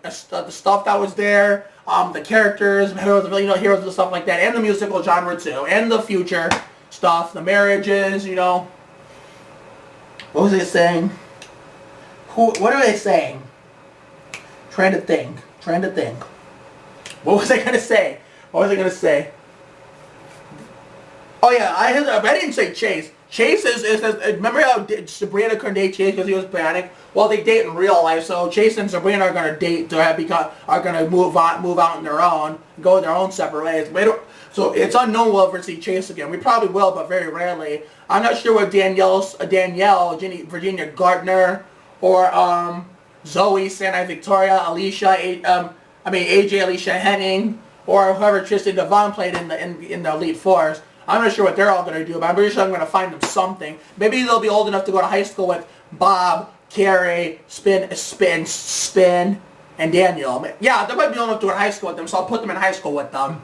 stuff that was there, the characters, heroes and stuff like that, and the musical genre too, and the future stuff, the marriages, What was they saying? What are they saying? Trying to think. What was I going to say? Oh yeah, I didn't say Chase. Chase is remember how Sabrina couldn't date Chase because he was Hispanic? Well, they date in real life, so Chase and Sabrina are going to date are going to move out on their own, go their own separate ways. So it's unknown we'll ever see Chase again. We probably will, but very rarely. I'm not sure what Danielle, Virginia Gardner, or Zoe, Santa Victoria, Alicia, AJ Alicia Henning, or whoever Tristan Devon played in the lead force. I'm not sure what they're all going to do, but I'm pretty sure I'm going to find them something. Maybe they'll be old enough to go to high school with Bob, Carrie, Spin, and Daniel. Yeah, they might be old enough to go to high school with them, so I'll put them in high school with them.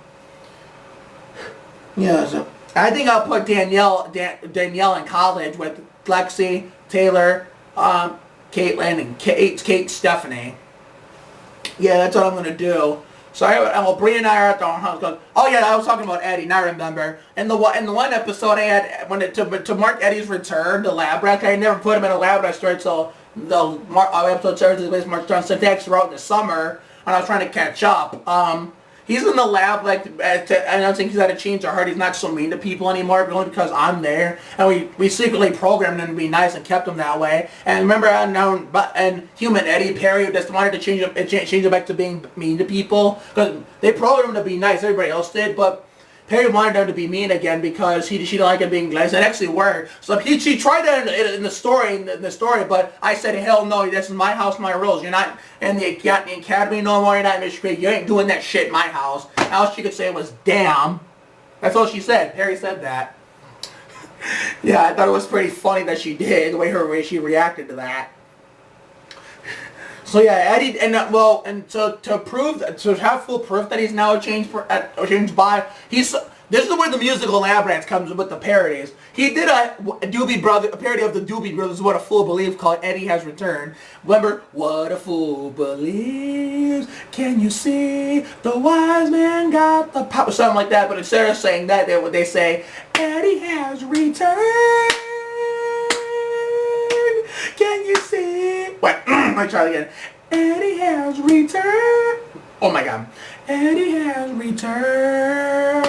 Yeah, so I think I'll put Danielle in college with Lexi, Taylor, Caitlin, and Kate Stephanie. Yeah, that's what I'm going to do. So Bria and I are at the house going, oh yeah, I was talking about Eddie, now I remember. In the one episode I had, to mark Eddie's return, the lab rat, I never put him in a lab rat story until the episode started to March on Syntax throughout the summer, and I was trying to catch up. He's in the lab, announcing he's had to change our heart. He's not so mean to people anymore, but only because I'm there. And we secretly programmed him to be nice and kept him that way. And remember, and Human Eddie Perry just wanted to change him back to being mean to people. Because they programmed him to be nice, everybody else did, but Perry wanted him to be mean again because she didn't like him being nice. It actually worked. So she tried that in the story, but I said, hell no, this is my house, my rules. You're not in the academy no more. You're not in Michigan. You ain't doing that shit in my house. All she could say was, damn. That's all she said. Perry said that. Yeah, I thought it was pretty funny that she did, the way she reacted to that. So yeah, Eddie, and to have full proof that he's now changed by, this is where the musical Lab Rats comes with the parodies. He did a parody of the Doobie Brothers, What a Fool Believes, called Eddie Has Returned. Remember, what a fool believes, can you see, the wise man got the power, something like that, but instead of saying that, they say, Eddie has returned, can you see, let me try it again. Eddie has returned. Oh my God. Eddie has returned.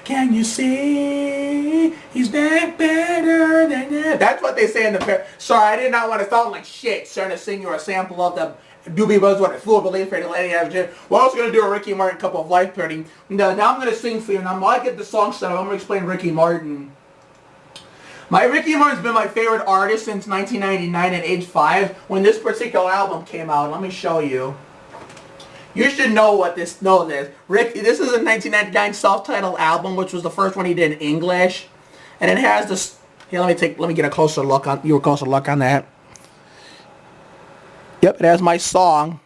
Can you see? He's back better than ever. That's what they say in the pair. Sorry, I did not want to sound like shit trying to sing you a sample of the Doobie Brothers, What a Fool Believes, for Eddie has returned. We're also going to do a Ricky Martin Cup of Life parody. Now I'm going to sing for you. Now while I get the song set up, I'm going to explain Ricky Martin. Ricky Martin's been my favorite artist since 1999 at age 5 when this particular album came out. Let me show you. You should know this. Rick, this is a 1999 self-titled album, which was the first one he did in English, and it has this. Here, let me get a closer look on that. Yep, it has my song,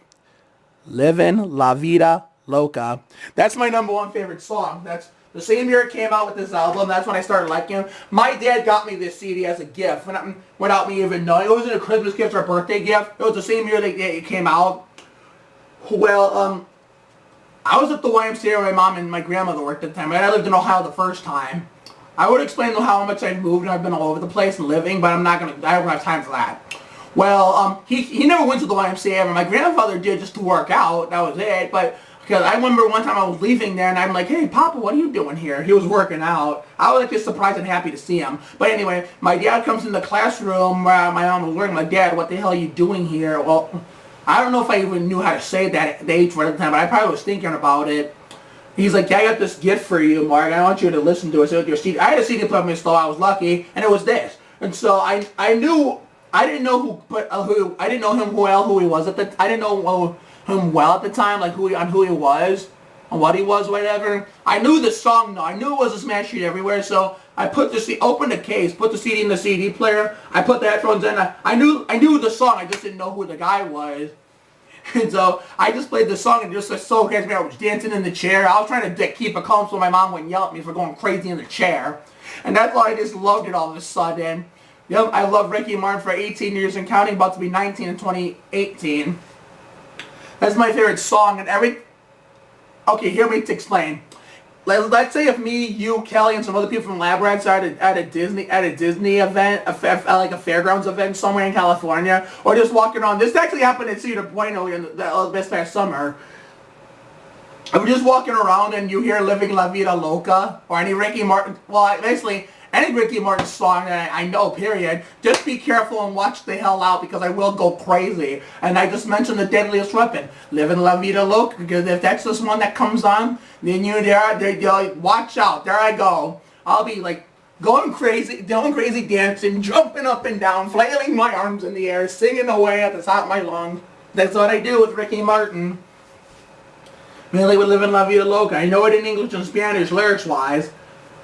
"Livin la Vida Loca." That's my #1 favorite song. That's the same year it came out with this album. That's when I started liking him. My dad got me this CD as a gift without me even knowing. It wasn't a Christmas gift or a birthday gift. It was the same year that it came out. Well, I was at the YMCA where my mom and my grandmother worked at the time. I lived in Ohio the first time. I would explain how much I've moved and I've been all over the place and living, but I don't have time for that. Well, he never went to the YMCA ever. My grandfather did just to work out. That was it. But Because I remember one time I was leaving there and I'm like, hey, Papa, what are you doing here? He was working out. I was like just surprised and happy to see him. But anyway, my dad comes in the classroom where my mom was working. My dad, what the hell are you doing here? Well, I don't know if I even knew how to say that at the age for the time, but I probably was thinking about it. He's like, yeah, I got this gift for you, Mark. I want you to listen to it. So with your CD, I had a CD player in my store. I was lucky, and it was this. And so I knew, I didn't know I didn't know him well, who he was at the, I didn't know him well at the time, like who he was, and what he was, whatever. I knew the song though. I knew it was a smash hit everywhere. So I put opened the case, put the CD in the CD player. I put the headphones in. I knew the song. I just didn't know who the guy was. And so I just played the song and just was so crazy. I was dancing in the chair. I was trying to keep it calm so my mom wouldn't yell at me for going crazy in the chair. And that's why I just loved it all of a sudden. Yep, I love Ricky Martin for 18 years and counting, about to be 19 in 2018. That's my favorite song. And okay, hear me to explain. Let's say if me, you, Kelly, and some other people from Lab Rats are at a Disney event, like a fairgrounds event somewhere in California, or just walking around. This actually happened in Cedar Point this past summer. I'm just walking around and you hear Livin la Vida Loca or any Ricky Martin. Well, basically any Ricky Martin song that I know, period. Just be careful and watch the hell out because I will go crazy. And I just mentioned the deadliest weapon, Livin la Vida Loca, because if that's this one that comes on, then you're watch out. There I go. I'll be like going crazy, dancing, jumping up and down, flailing my arms in the air, singing away at the top of my lungs. That's what I do with Ricky Martin. Mainly with Livin la Vida Loca. I know it in English and Spanish lyrics-wise.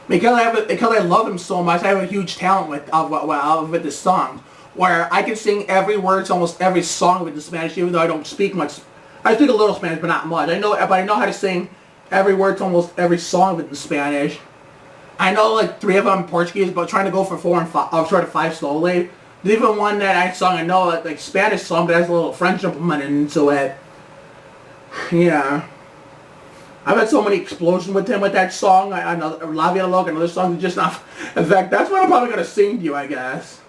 Because I love him so much, I have a huge talent with this song, where I can sing every word to almost every song with the Spanish, even though I don't speak much. I speak a little Spanish, but not much. I know how to sing every word to almost every song with the Spanish. I know like 3 of them in Portuguese, but trying to go for 4 and 5, I'll try to 5 slowly. There's even one that I know like Spanish song, but has a little French implemented into it. Yeah. I've had so many explosions with him with that song. I know La Vida Loca and other songs, just not. In fact, that's what I'm probably gonna sing to you, I guess.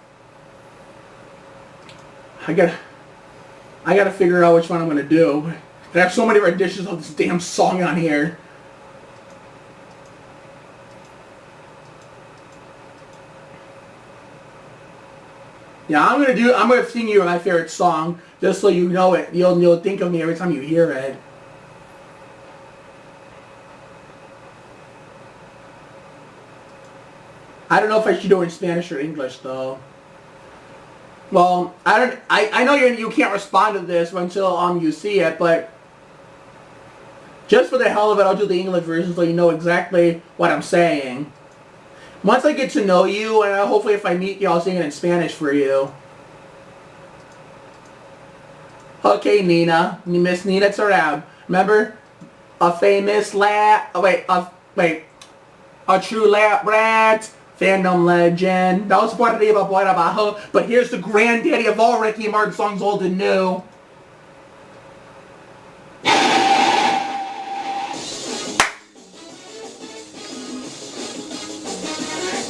I gotta figure out which one I'm gonna do. I have so many renditions of this damn song on here. Yeah, I'm gonna sing you my favorite song, just so you know it. You'll think of me every time you hear it. I don't know if I should do it in Spanish or English though. Well, I know you can't respond to this until you see it, but just for the hell of it, I'll do the English version so you know exactly what I'm saying. Once I get to know you, and hopefully if I meet you, I'll sing it in Spanish for you. Okay, Nina, Miss Nina Tarrab. Remember, a famous a true lab rat. Fandom legend. That was part of the Bajo, but here's the granddaddy of all Ricky Martin songs, old and new.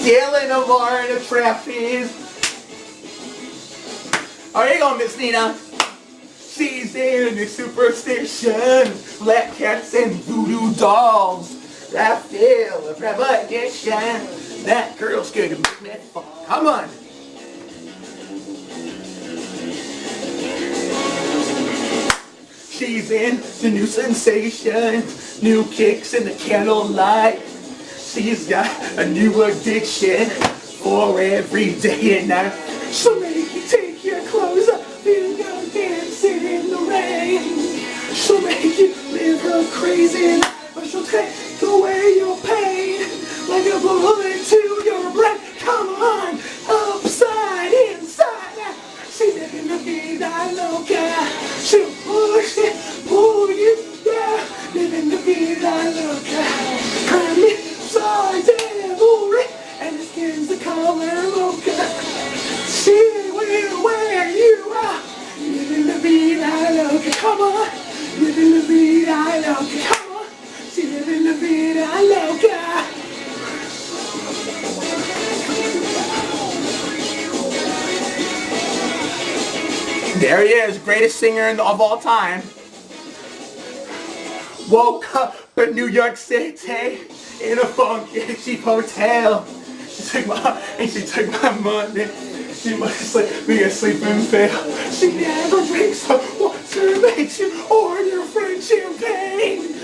Dylan of the Trappies. Oh, here you go, Miss Nina. She's in the superstition, black cats and voodoo dolls. I feel a premonition. That girl's gonna make me fall. Come on. She's in the new sensation, new kicks in the candlelight. She's got a new addiction for every day and night. She'll make you take your clothes off and go dancing in the rain. She'll make you live a crazy life, but she'll take away your pain. Like a bullet to your brain. Come on, upside, inside out. She's living la vida loca. She'll push it, pull you down. Living la vida loca. Her lips are devil red, and the skin's the color mocha. She will wear you out. Living la vida loca. Come on, living la vida loca. Come on, she's living la vida loca. There he is, greatest singer of all time. Woke up in New York City in a funky cheap hotel. She took my money. She must be a sleeping pill. She never drinks the water, makes you or your friend champagne.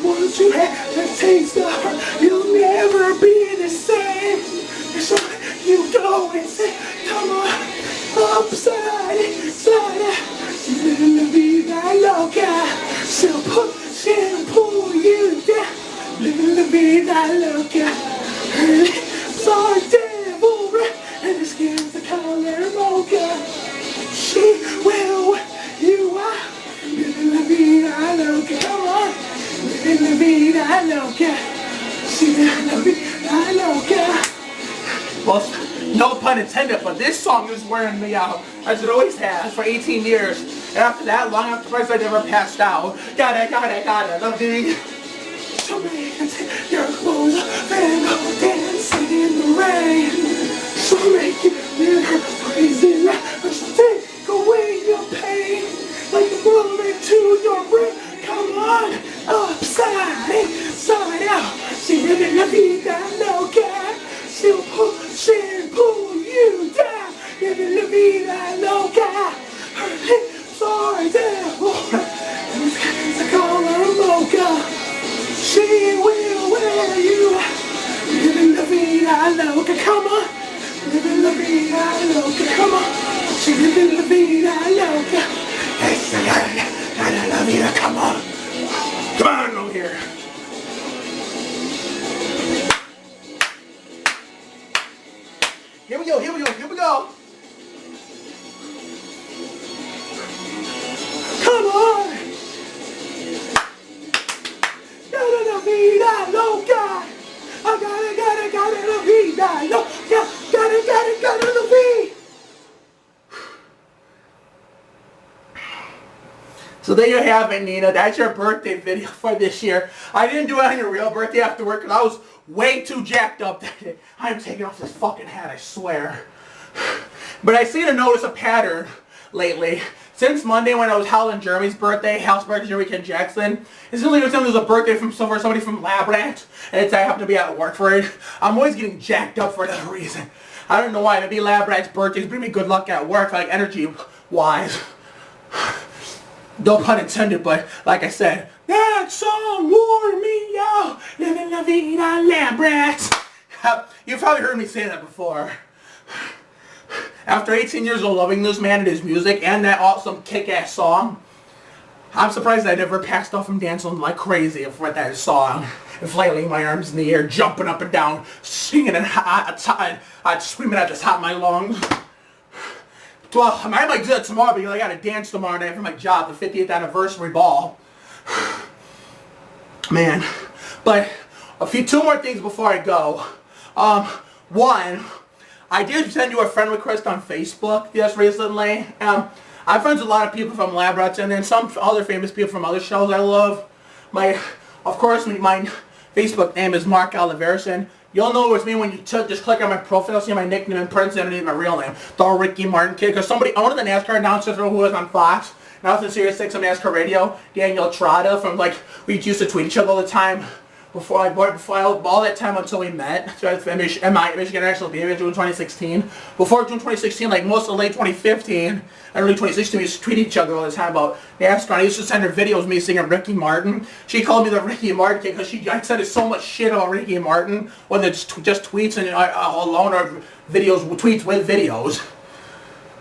Once you have the taste of her, you'll never be the same. So you go and say, come on, upside, inside out. Livin la Vida Loca. She'll pull you down. Livin la Vida Loca. Her lips are devil red and her skin's the color mocha. She will wear you out. Livin la Vida Loca. Come on. Livin la Vida Loca. She livin la Vida Loca. Well, no pun intended, but this song is wearing me out, as it always has, for 18 years. And after that, long after Christ, I never passed out. Gotta love you. So make you take your clothes off and go dancing in the rain. So make you live her crazy life, but she'll take away your pain. Like a bullet to your brain. Come on, upside, inside out. She livin la Vida Loca. She'll push and pull you down. Livin la Vida Loca. Her lips are devil and her skin's the color mocha. She will wear you out. Livin la Vida Loca. Come on. Livin la Vida Loca. Come on. She livin la Vida Loca. It's the gotta love you. Come on. Come on over here. Here we go. Come on. Gotta la Vida Loca. I gotta la Vida Loca. Gotta la Vida. So there you have it, Nina. That's your birthday video for this year. I didn't do it on your real birthday after work because I was way too jacked up that day. I'm taking off this fucking hat, I swear. But I seem to notice a pattern lately. Since Monday when I was howling Jeremy's birthday, house birthday, Jeremy Ken Jackson, it's usually every time there's a birthday from somebody from Labrat, and I happen to be at work for it, I'm always getting jacked up for that reason. I don't know why. Maybe Labrat's birthdays bring me good luck at work, like energy-wise. No pun intended, but like I said, that song wore me out. Livin la Vida Labrat. You've probably heard me say that before. After 18 years of loving this man and his music and that awesome kick-ass song, I'm surprised I never passed off from dancing like crazy for that song. And flailing my arms in the air, jumping up and down, singing and screaming at the top of my lungs. Well, I might do that tomorrow because I got to dance tomorrow night for my job, the 50th anniversary ball. Man. But two more things before I go. One, I did send you a friend request on Facebook just recently. I'm friends with a lot of people from Labrat and then some other famous people from other shows I love. Of course, my Facebook name is Mark Oliverson. You'll know it's me when you just click on my profile, see my nickname and print underneath my real name, the Ricky Martin kid. Because one of the NASCAR announcers who was on Fox, and I was in Sirius 6 on NASCAR radio, Daniel Trotta from we used to tweet each other all the time. Before all that time until we met, so Michigan National Team in June 2016. Before June 2016, like most of late 2015 and early 2016, we used to tweet each other all the time about NASCAR. I used to send her videos of me singing Ricky Martin. She called me the Ricky Martin kid because I sent her so much shit about Ricky Martin, whether it's just tweets and alone or tweets with videos.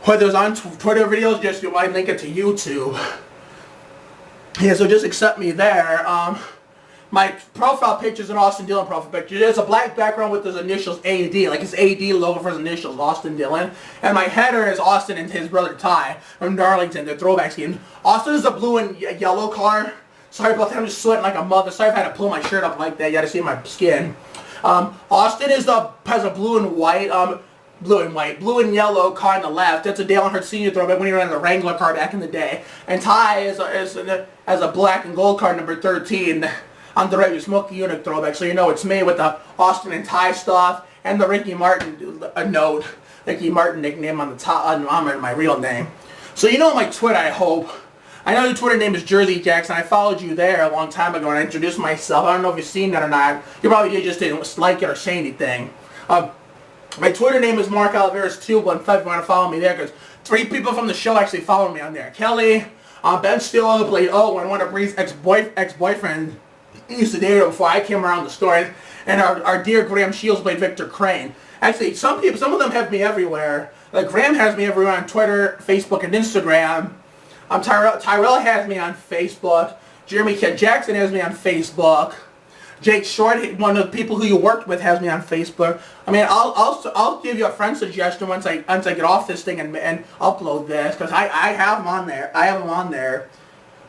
Whether it's on Twitter videos, just I link it to YouTube. Yeah, so just accept me there. My profile picture is an Austin Dillon profile picture. There's a black background with his initials AD, like his AD logo for his initials, Austin Dillon. And my header is Austin and his brother Ty from Darlington, the throwback scheme. Austin is a blue and yellow car. Sorry about that, I'm just sweating like a mother. Sorry if I had to pull my shirt up like that. You gotta see my skin. Austin has a blue and yellow car on the left. That's a Dale Earnhardt Sr. throwback when he ran the Wrangler car back in the day. And Ty has a black and gold car number 13. On the right, Smoky Unit throwback, so you know it's me with the Austin and Ty stuff and the Ricky Martin note, Ricky Martin nickname on the top on my real name. So you know my Twitter, I hope. I know your Twitter name is Jersey Jackson. I followed you there a long time ago and I introduced myself. I don't know if you've seen that or not. You probably just didn't like it or say anything. My Twitter name is Mark Oliveras 215 if you want to follow me there, because 3 people from the show actually follow me on there. Kelly, Ben Steele, who played Owen, one of Bree's ex-boyfriend, used to date her before I came around the store, and our dear Graham Shields played Victor Crane. Actually, some of them have me everywhere. Like Graham has me everywhere on Twitter, Facebook, and Instagram. Tyrell has me on Facebook. Jeremy Kent Jackson has me on Facebook. Jake Short, one of the people who you worked with, has me on Facebook. I mean, I'll give you a friend suggestion once I get off this thing and upload this, because I have them on there. I have them on there.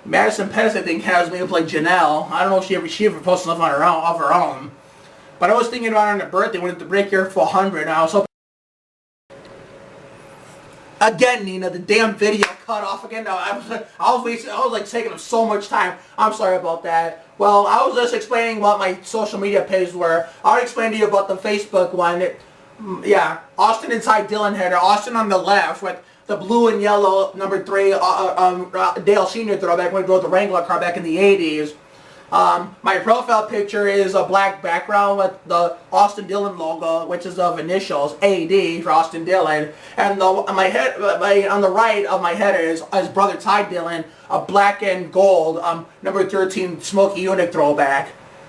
Madison Pettis, I think, has me play Janelle. I don't know if she ever posted stuff on her own, of her own. But I was thinking about her on her birthday, when the break here for 100, and I was hoping. Again, Nina, the damn video cut off again. I was like taking up so much time. I'm sorry about that. Well, I was just explaining what my social media pages were. I'll explain to you about the Facebook one. Yeah, Austin inside Dylan header. Austin on the left with the blue and yellow number 3 Dale Senior throwback when he drove the Wrangler car back in the 80s. My profile picture is a black background with the Austin Dillon logo, which is of initials AD for Austin Dillon, and on the right of my header is his brother Ty Dillon, a black and gold number 13 Smokey Unit throwback.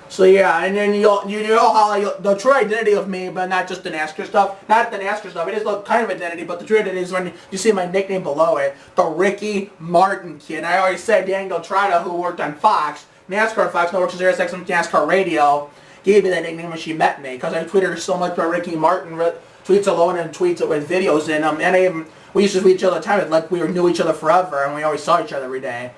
So yeah, and then you know how the true identity of me, but not just the NASCAR stuff. Not the NASCAR stuff. It is the kind of identity, but the true identity is when you see my nickname below it, the Ricky Martin Kid. And I already said Daniel Trotta, who worked on Fox. NASCAR Fox, no, works as SiriusXM NASCAR Radio, gave me that nickname when she met me, because I tweeted her so much about Ricky Martin, tweets alone and tweets it with videos in them, and we used to tweet each other all the time, like we knew each other forever, and we always saw each other every day.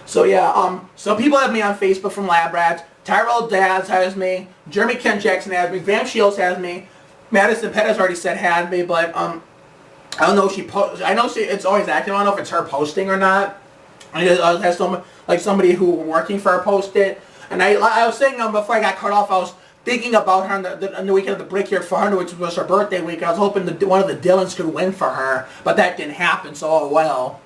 So yeah, so people have me on Facebook from Lab Rats. Tyrell Daz has me, Jeremy Kent Jackson has me, Graham Shields has me, Madison Pettis already said had me, but I don't know if she posts. I know it's always active. I don't know if it's her posting or not. I have somebody who working for her post it, and I was saying before I got cut off, I was thinking about her on the weekend of the break here for 100, which was her birthday week. I was hoping that one of the Dillons could win for her, but that didn't happen. So oh well.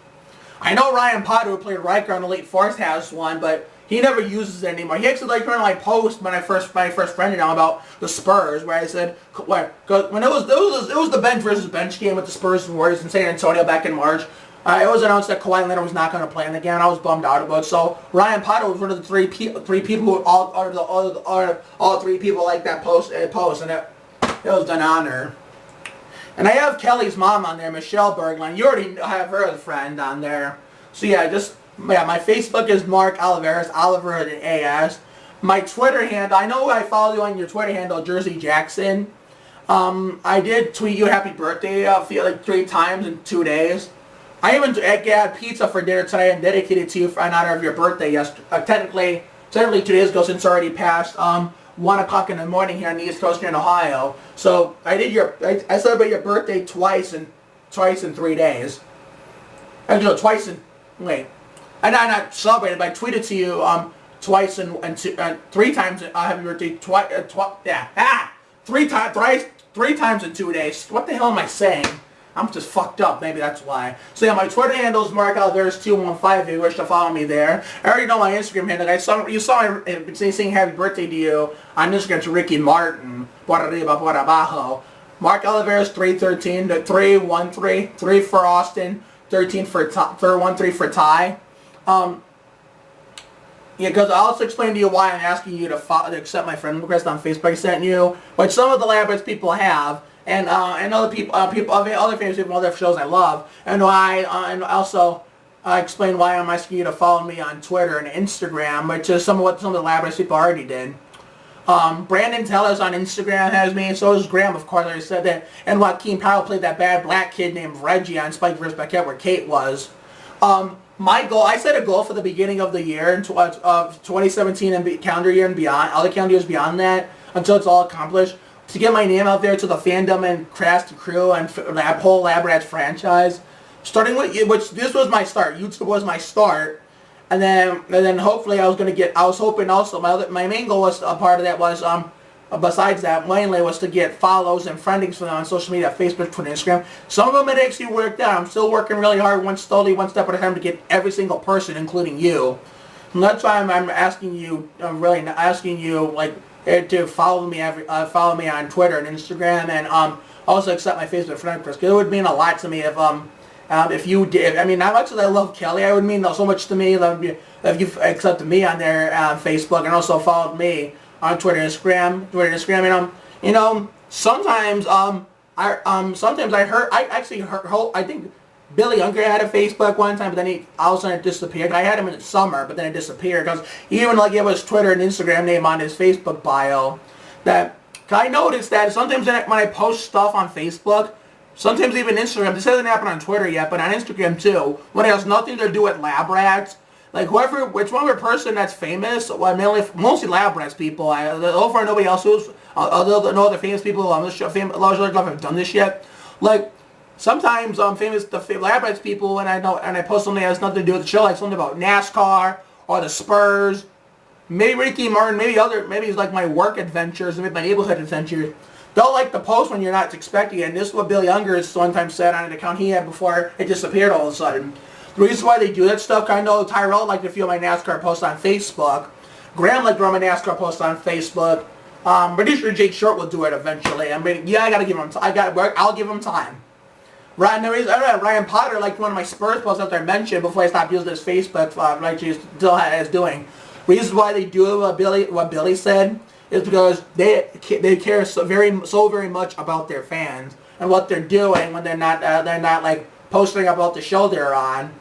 I know Ryan Potter, who played Riker on Elite Force, has one, but he never uses it anymore. He actually liked when I post when I first friended him about the Spurs, where I said when it was the bench versus bench game with the Spurs and Warriors in San Antonio back in March. It was announced that Kawhi Leonard was not going to play, and again, I was bummed out about it. So Ryan Potter was one of the three people who all 3 people like that post, and it was an honor. And I have Kelly's mom on there, Michelle Berglund. You already have her as a friend on there. So yeah, my Facebook is Mark Oliveras, Oliver with an AS. My Twitter handle, I know I follow you on your Twitter handle, Jersey Jackson. I did tweet you happy birthday, I feel like 3 times in 2 days. I even had pizza for dinner tonight and dedicated to you in honor of your birthday yesterday. Technically 2 days ago, since it's already past 1 o'clock in the morning here on the East Coast here in Ohio. So I celebrate your birthday twice in 3 days. Actually, no, twice in I not celebrated, but I tweeted to you twice and 3 times. Happy birthday three times in 2 days. What the hell am I saying? I'm just fucked up. Maybe that's why. So yeah, my Twitter handle is Mark Oliveras 215 if you wish to follow me there. I already know my Instagram handle. You saw me saying happy birthday to you on Instagram to Ricky Martin. Por arriba, por abajo. Mark Oliveras 313 to 313, 3 for Austin, 13 for 13 for Ty. Yeah, because I'll also explain to you why I'm asking you to accept my friend request on Facebook I sent you, which some of the Labyrinth people have. And other other famous people, other shows I love, and also explain why I'm asking you to follow me on Twitter and Instagram, which is some of the Labyrinth people already did. Brandon Tellers on Instagram has me, and so does Graham, of course. I said that, and Joaquin Powell played that bad black kid named Reggie on Spike vs. Beckett, where Kate was. My goal, I set a goal for the beginning of the year, in 2017 and calendar year and beyond, other calendar years beyond that, until it's all accomplished, to get my name out there to the fandom and cast crew and whole Lab Rats franchise. Starting with, which this was my start. YouTube was my start, and then hopefully I was hoping also my main goal was a part of that was besides that, mainly was to get follows and friendings for them on social media, Facebook, Twitter, Instagram. Some of them it actually worked out. I'm still working really hard, one step at a time to get every single person, including you. And that's why I'm asking you, I'm really asking you, like, to follow me follow me on Twitter and Instagram, and also accept my Facebook friend request. It would mean a lot to me if you did. I mean, not much as I love Kelly, it would mean so much to me if you accepted me on their Facebook and also followed me on Twitter and Instagram. And sometimes I think Billy Younger had a Facebook one time, but then all of a sudden it disappeared. I had him in the summer, but then it disappeared because he even like it was Twitter and Instagram name on his Facebook bio. That I noticed that sometimes when I post stuff on Facebook, sometimes even Instagram, this hasn't happened on Twitter yet, but on Instagram too, when it has nothing to do with lab rats, like whichever person that's famous, well, mostly lab rats people, over nobody else who's, no other famous people on this show, have done this yet. Like, sometimes the lab rats people, when I post something that has nothing to do with the show, like something about NASCAR or the Spurs, maybe Ricky Martin, maybe it's like my work adventures, maybe my neighborhood adventures. They'll like the post when you're not expecting it. And this is what Billy Younger one time said on an account he had before it disappeared all of a sudden. The reason why they do that stuff, I know Tyrell liked a few of my NASCAR posts on Facebook. Graham liked my NASCAR posts on Facebook. Pretty sure Jake Short will do it eventually. I mean, yeah, I gotta give him. I'll give him time. Ryan Potter liked one of my Spurs posts after I mentioned before I stopped using his Facebook, like he still is doing. Reason why they do what Billy said is because they care so very much about their fans and what they're doing when they're not like posting about the show they're on.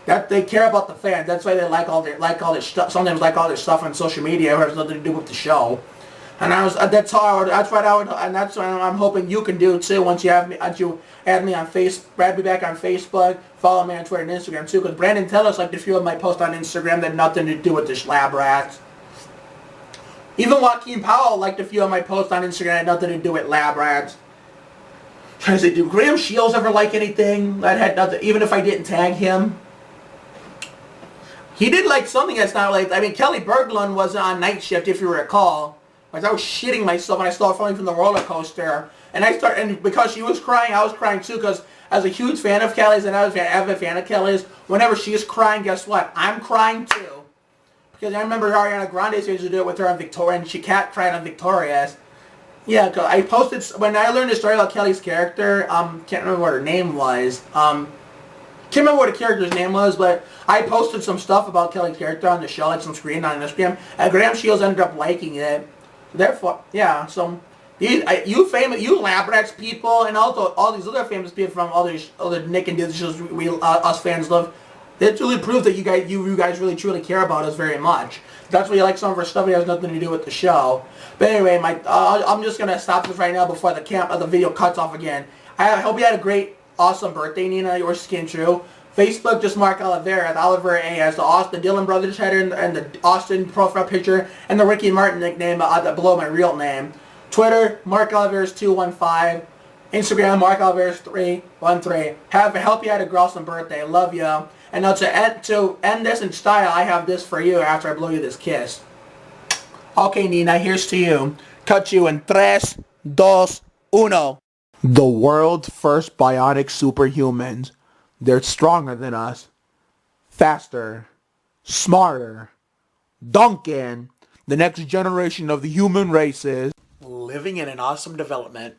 That they care about the fans. That's why they like all their stuff. Sometimes like all their stuff on social media, which has nothing to do with the show. And that's what I'm hoping you can do too. Once you add me on add me back on Facebook, follow me on Twitter and Instagram too. Because Brandon Tellis liked a few of my posts on Instagram that had nothing to do with this lab rats. Even Joaquin Powell liked a few of my posts on Instagram that had nothing to do with lab rats. Trying to say, do Graham Shields ever like anything that had nothing? Even if I didn't tag him. He did like something that's not like, I mean, Kelly Berglund was on Night Shift, if you recall. Like, I was shitting myself when I started falling from the roller coaster. And because she was crying, I was crying too, because I was a huge fan of Kelly's, and I was an avid fan of Kelly's. Whenever she's crying, guess what? I'm crying too. Because I remember Ariana Grande used to do it with her on Victoria, and she cried on Victoria's. Yeah, cause I posted, when I learned the story about Kelly's character, can't remember what her name was. Can't remember what the character's name was, but I posted some stuff about Kelly's character on the show, like some screen on Instagram, and Graham Shields ended up liking it. Therefore, yeah, so you lab rats people, and also all these other famous people from other Nick and Disney shows us fans love. It really proves that you guys really truly care about us very much. That's why you like some of our stuff. It has nothing to do with the show. But anyway, I'm just gonna stop this right now before the video cuts off again. I hope you had a great, awesome birthday, Nina. Yours came true. Facebook, just Mark Oliveira, the Oliveira A as the Dillon brothers header and the Austin profile picture, and the Ricky Martin nickname below my real name. Twitter, Mark Oliveira's 215. Instagram, Mark Oliveira's 313. Help you had a awesome birthday. I love you. And now to end this in style, I have this for you after I blow you this kiss. Okay, Nina, here's to you. Cut you in 3, 2, 1. The world's first bionic superhumans. They're stronger than us, faster, smarter. Duncan, the next generation of the human race is living in an awesome development.